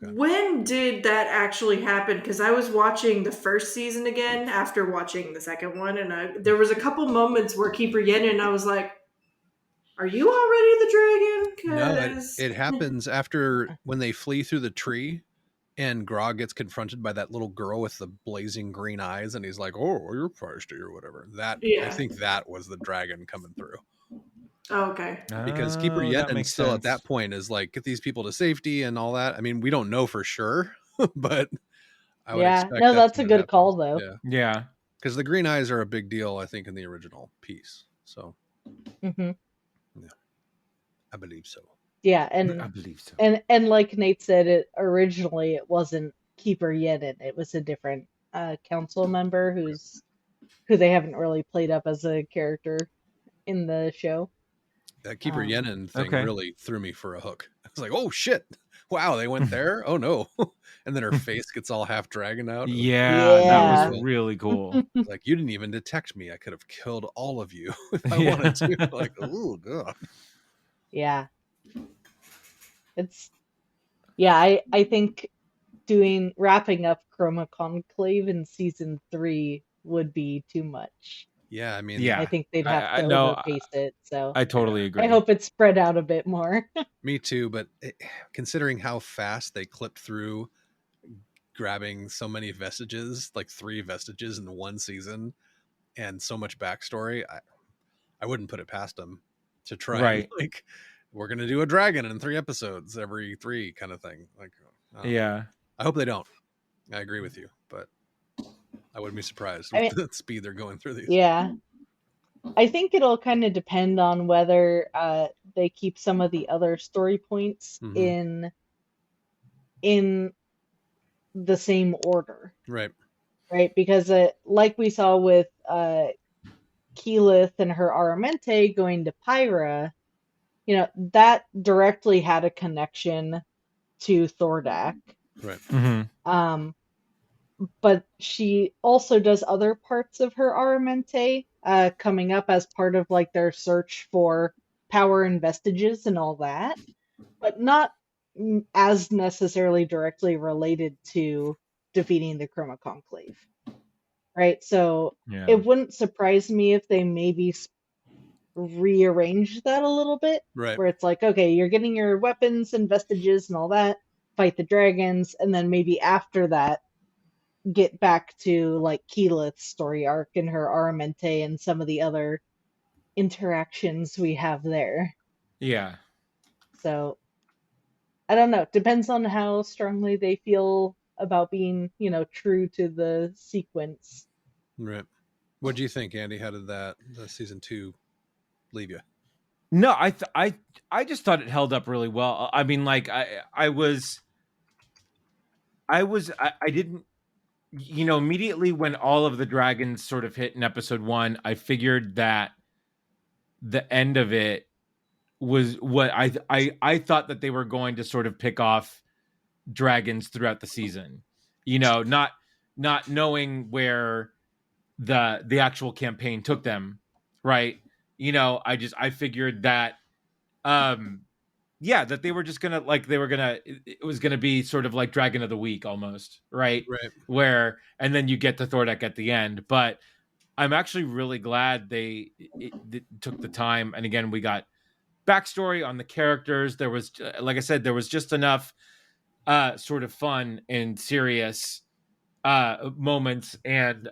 when did that actually happen? Because I was watching the first season again after watching the second one, and there was a couple moments where Keeper Yenin, and I was like, are you already the dragon? No, it happens after when they flee through the tree and Grog gets confronted by that little girl with the blazing green eyes, and he's like, "Oh, you're feisty," or whatever. I think that was the dragon coming through. Oh, okay. Because Keeper Yenin still at that point is like, get these people to safety and all that. I mean, we don't know for sure, but I would expect that's a good call though. Yeah. Because the green eyes are a big deal, I think, in the original piece. So yeah, I believe so. Yeah, and I believe so. And like Nate said, originally it wasn't Keeper Yenin. It was a different council member who they haven't really played up as a character in the show. That Keeper Yenin thing really threw me for a hook. I was like, oh shit. Wow, they went there? Oh no. And then her face gets all half dragon out. That was really cool. Like, you didn't even detect me. I could have killed all of you if I wanted to. Like, oh god. Yeah. I think wrapping up Chroma Conclave in season 3 would be too much. Yeah, I mean, I think they'd have to overpace it. So I totally agree. I hope it's spread out a bit more. Me too, but considering how fast they clipped through grabbing so many vestiges, like 3 vestiges in one season, and so much backstory, I wouldn't put it past them to try like, we're gonna do a dragon in 3 episodes every 3 kind of thing. Like, I hope they don't. I agree with you, but I wouldn't be surprised with the speed they're going through these. Yeah, I think it'll kind of depend on whether they keep some of the other story points in the same order. Right. Because like we saw with Keyleth and her Aramente going to Pyra, that directly had a connection to Thordak. Right. But she also does other parts of her Aramente coming up as part of like their search for power and vestiges and all that, but not as necessarily directly related to defeating the Chroma Conclave. Right? So it wouldn't surprise me if they maybe rearrange that a little bit. Right. Where it's like, okay, you're getting your weapons and vestiges and all that, fight the dragons, and then maybe after that, get back to like Keyleth's story arc and her Aramente and some of the other interactions we have there. Yeah. So I don't know. Depends on how strongly they feel about being, true to the sequence. Right. What do you think, Andy? How did the season 2 leave you? No, I just thought it held up really well. I mean, like I didn't, immediately when all of the dragons sort of hit in episode 1, I figured that the end of it was what I thought that they were going to sort of pick off dragons throughout the season, not knowing where the actual campaign took them. Right. I figured that, that they were just gonna it was gonna be sort of like Dragon of the Week almost, right? Where, and then you get to Thordak at the end. But I'm actually really glad they took the time. And again, we got backstory on the characters. There was, like I said, there was just enough sort of fun and serious moments, and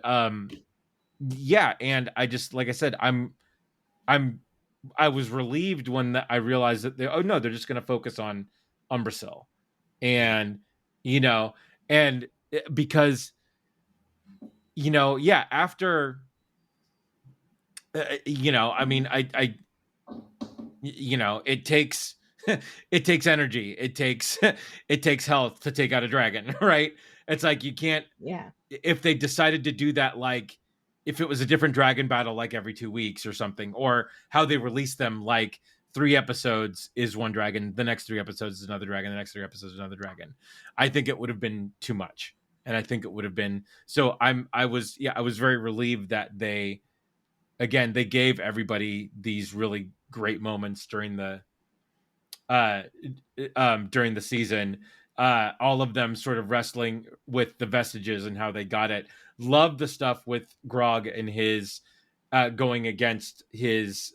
yeah, and I just, like I said, I was relieved when I realized that they're just going to focus on Umbrasyl, and and because after I mean, it takes it takes energy, it takes it takes health to take out a dragon, right? It's like you can't, if they decided to do that, like if it was a different dragon battle like every 2 weeks or something, or how they release them, like 3 episodes is one dragon, the next 3 episodes is another dragon, the next 3 episodes is another dragon, I think it would have been too much. And I think it would have been, so I was very relieved that they gave everybody these really great moments during the season, all of them sort of wrestling with the vestiges and how they got it. Loved the stuff with Grog and his going against his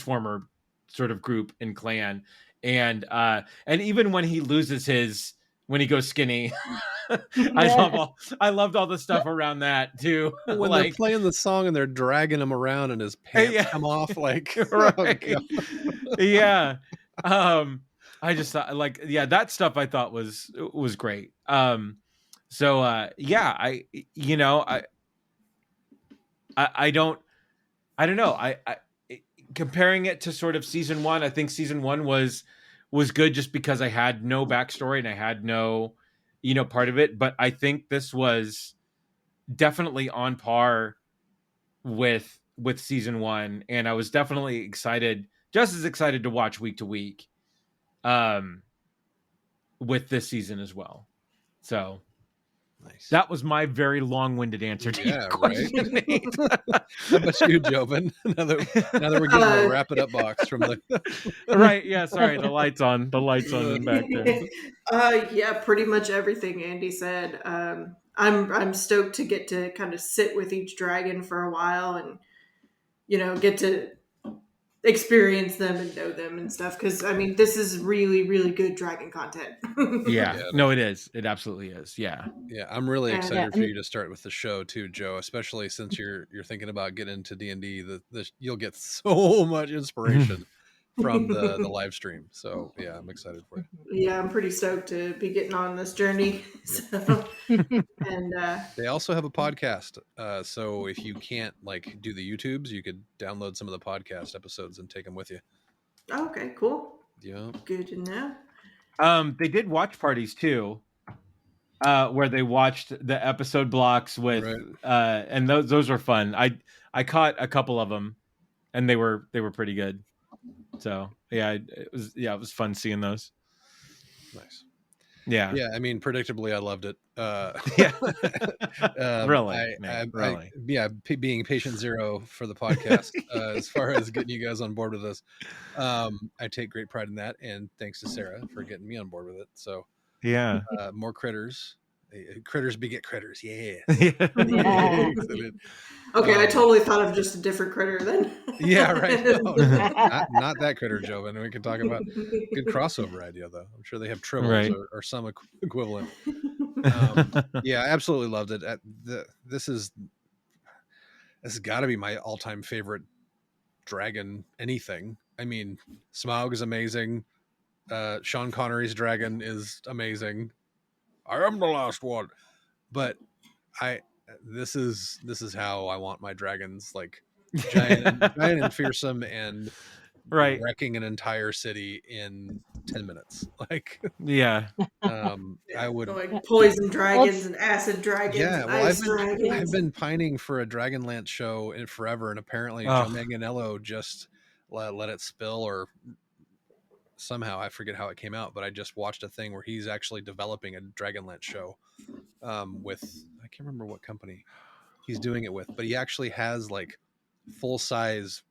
former sort of group and clan, and even when he loses when he goes skinny. I loved all the stuff around that too. When they're playing the song and they're dragging him around and his pants come off, like right. Yeah. I just thought, like, that stuff I thought was great. So I don't know. I comparing it to sort of season 1, I think season 1 was good just because I had no backstory and I had no part of it, but I think this was definitely on par with season 1, and I was definitely excited, just as excited to watch week to week with this season as well. So nice. That was my very long-winded answer to your question. Right? How about you, Joven? Now that we're getting the wrap it up box from the right. Yeah, sorry, the lights on in the back there. Yeah, pretty much everything Andy said. I'm stoked to get to kind of sit with each dragon for a while and get to experience them and know them and stuff, because I mean, this is really, really good dragon content. No, it is. It absolutely is. Yeah, I'm really excited for you to start with the show too, Joe, especially since you're thinking about getting into D&D. You'll get so much inspiration from the live stream. So yeah, I'm excited for you. I'm pretty stoked to be getting on this journey. So, and they also have a podcast, so if you can't do the YouTubes, you could download some of the podcast episodes and take them with you. Okay, cool. Yeah, good to know. They did watch parties too, where they watched the episode blocks with and those were fun. I caught a couple of them and they were pretty good. So it was fun seeing those. Nice. Yeah. I mean, predictably, I loved it. Really? Being patient zero for the podcast, as far as getting you guys on board with this, I take great pride in that, and thanks to Sarah for getting me on board with it. So more critters. Critters beget critters. Yeah. Okay, I totally thought of just a different critter then. Yeah, right. No, not that critter, Joven. We can talk about good crossover idea, though. I'm sure they have tribbles or some equivalent. I absolutely loved it. This has got to be my all-time favorite dragon anything. I mean, Smaug is amazing. Sean Connery's dragon is amazing. I am the last one, but this is how I want my dragons, like giant and fearsome and wrecking an entire city in 10 minutes. Like I would like poison dragons and acid dragons. And ice dragons. I've been pining for a Dragonlance show in forever, and apparently Joe Manganiello just let it spill, or somehow I forget how it came out, but I just watched a thing where he's actually developing a Dragonlance show with, I can't remember what company he's doing it with, but he actually has like full-size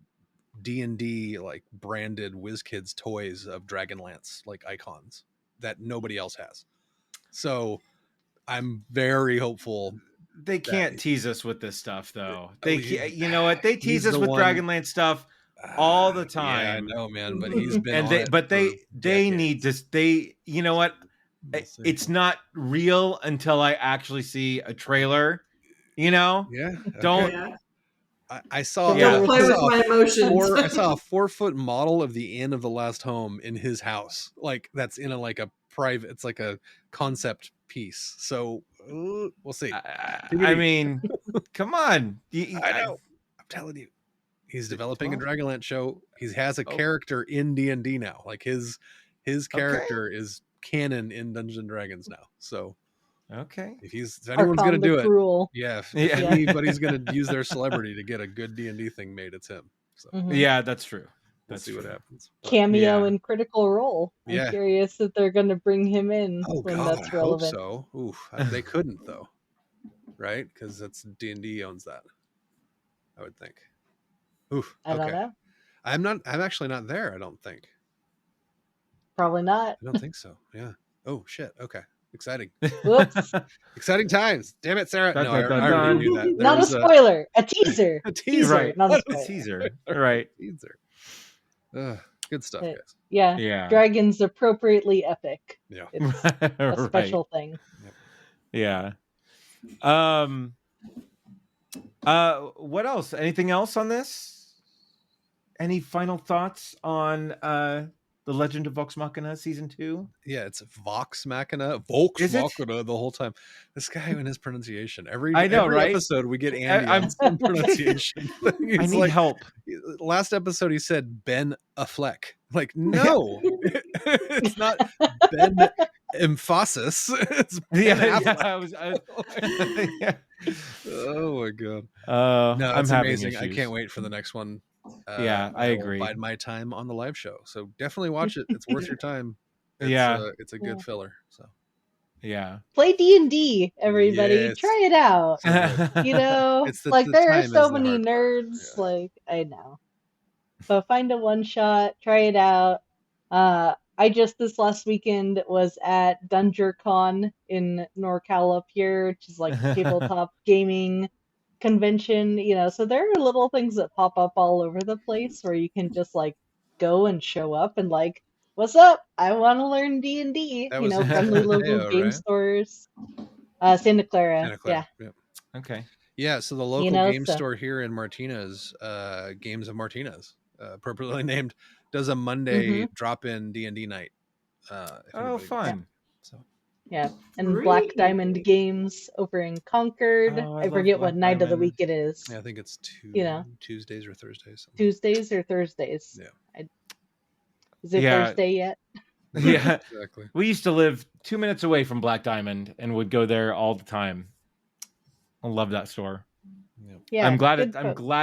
D&D like branded WizKids toys of Dragonlance like icons that nobody else has. So I'm very hopeful. They can't tease us with this stuff though. They you know what? They tease us with Dragonlance stuff all the Yeah, I time. know, man, but he's been And on they, it but for they need decades. to. You know what? We'll see. It's not real until I actually see a trailer. You know, Yeah. don't. Yeah. I saw. Don't play I with saw my emotions. I saw a 4-foot model of the Inn of the Last Home in his house. Like that's in a private. It's like a concept piece. So we'll see. I mean, come on. I know. I'm telling you, he's developing a Well, Dragonlance show. He has a character in D&D now. Like his character is canon in Dungeons and Dragons now. So okay. if anyone's gonna Archon the do it, Cruel. if Yeah. anybody's gonna use their celebrity to get a good D&D thing made, it's him. So Yeah, that's true. we'll That's see true. what happens. But, Cameo Yeah. in Critical Role. I'm Yeah. curious if they're going to bring him in oh when god, that's I hope relevant. so. Oof, they couldn't though, right? Because that's D&D owns that, I would think. Oof. I don't Okay. know. I'm actually not there, I don't think. Probably not. I don't think so. Yeah. Oh shit. Okay. Exciting. Whoops. Exciting times. Damn it, Sarah. Dun, No, dun, dun, I already dun. knew that. There Not a was spoiler. A teaser. a teaser. Right. Not a What spoiler. Teaser. Right. Teaser. Good stuff, But, guys. yeah. Yeah. Dragon's appropriately epic. Yeah. It's a special thing. Yeah. What else? Anything else on this? Any final thoughts on The Legend of Vox Machina season 2? Yeah, it's Vox Machina, Vox Is it? Machina the whole time. This guy and his pronunciation. Every right? episode we get Andy on some pronunciation thing. I He's need like, help. last episode he said Ben Affleck. Like, no, it's not Ben Emphasis. It's Ben Affleck. Yeah. Oh my god. No, I'm it's having amazing. I issues. can't wait for the next one. Yeah, I will agree. bide my time on the live show, so definitely watch it. It's worth your time. It's, Yeah. it's a good filler. So Yeah. Play D&D, everybody. Yes. Try it out. So You know, it's the there are time so is the many hard part. nerds. Yeah. I know. So find a one shot, try it out. I just this last weekend was at DungerCon in NorCal up here, which is like tabletop gaming convention, so there are little things that pop up all over the place where you can just go and show up and what's up? I want to learn D&D. That was in Friendly San local Mateo, game right? stores. Santa Clara. Santa Clara. Yeah. Okay. Yeah, so the local game store here in Martinez, Games of Martinez, appropriately named, does a Monday drop-in D&D night. Fun. So yeah, and Great. Black Diamond Games over in Concord. Oh, I I love forget what Black night of the Diamond. week it is. yeah, I think it's Tuesdays or Thursdays. Tuesdays or Thursdays. Yeah. Is it Thursday yet? Yeah. Exactly. We used to live 2 minutes away from Black Diamond and would go there all the time. I love that store. Yeah. I'm glad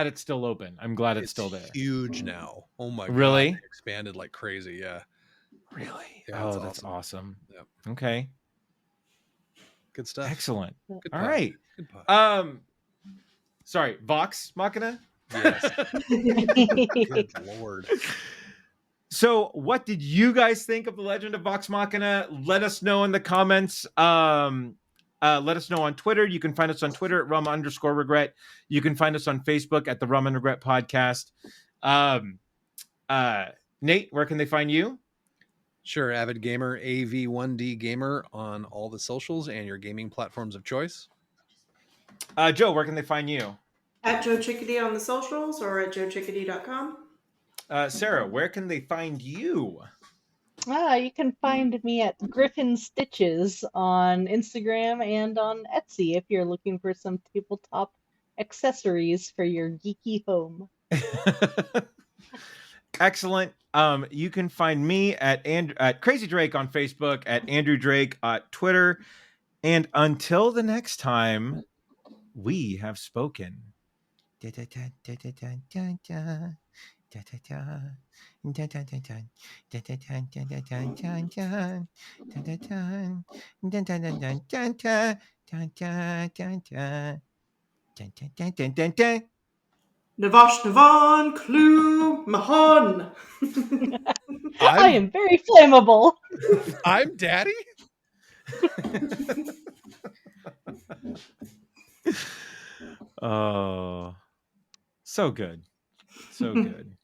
it's still open. I'm glad it's still there. Huge now. Oh my god. Really? They expanded like crazy. Yeah. Really? Yeah, it's that's awesome. Yep. Okay. Good stuff. Excellent. Good All pod. right. Good pod. Sorry, Vox Machina? Yes. Good lord. So, what did you guys think of The Legend of Vox Machina? Let us know in the comments. Let us know on Twitter. You can find us on Twitter at rum_regret. You can find us on Facebook at the Rum and Regret Podcast. Nate, where can they find you? Sure, Avid Gamer, AV1D Gamer on all the socials and your gaming platforms of choice. Joe, where can they find you? At Joe Chickadee on the socials or at joechickadee.com. Sarah, where can they find you? You can find me at Griffin Stitches on Instagram and on Etsy if you're looking for some tabletop accessories for your geeky home. Excellent. You can find me at Crazy Drake on Facebook, at Andrew Drake at Twitter. And until the next time, we have spoken. Navash Navan Clue Mahon. I am very flammable. I'm Daddy? Oh, so good. So good.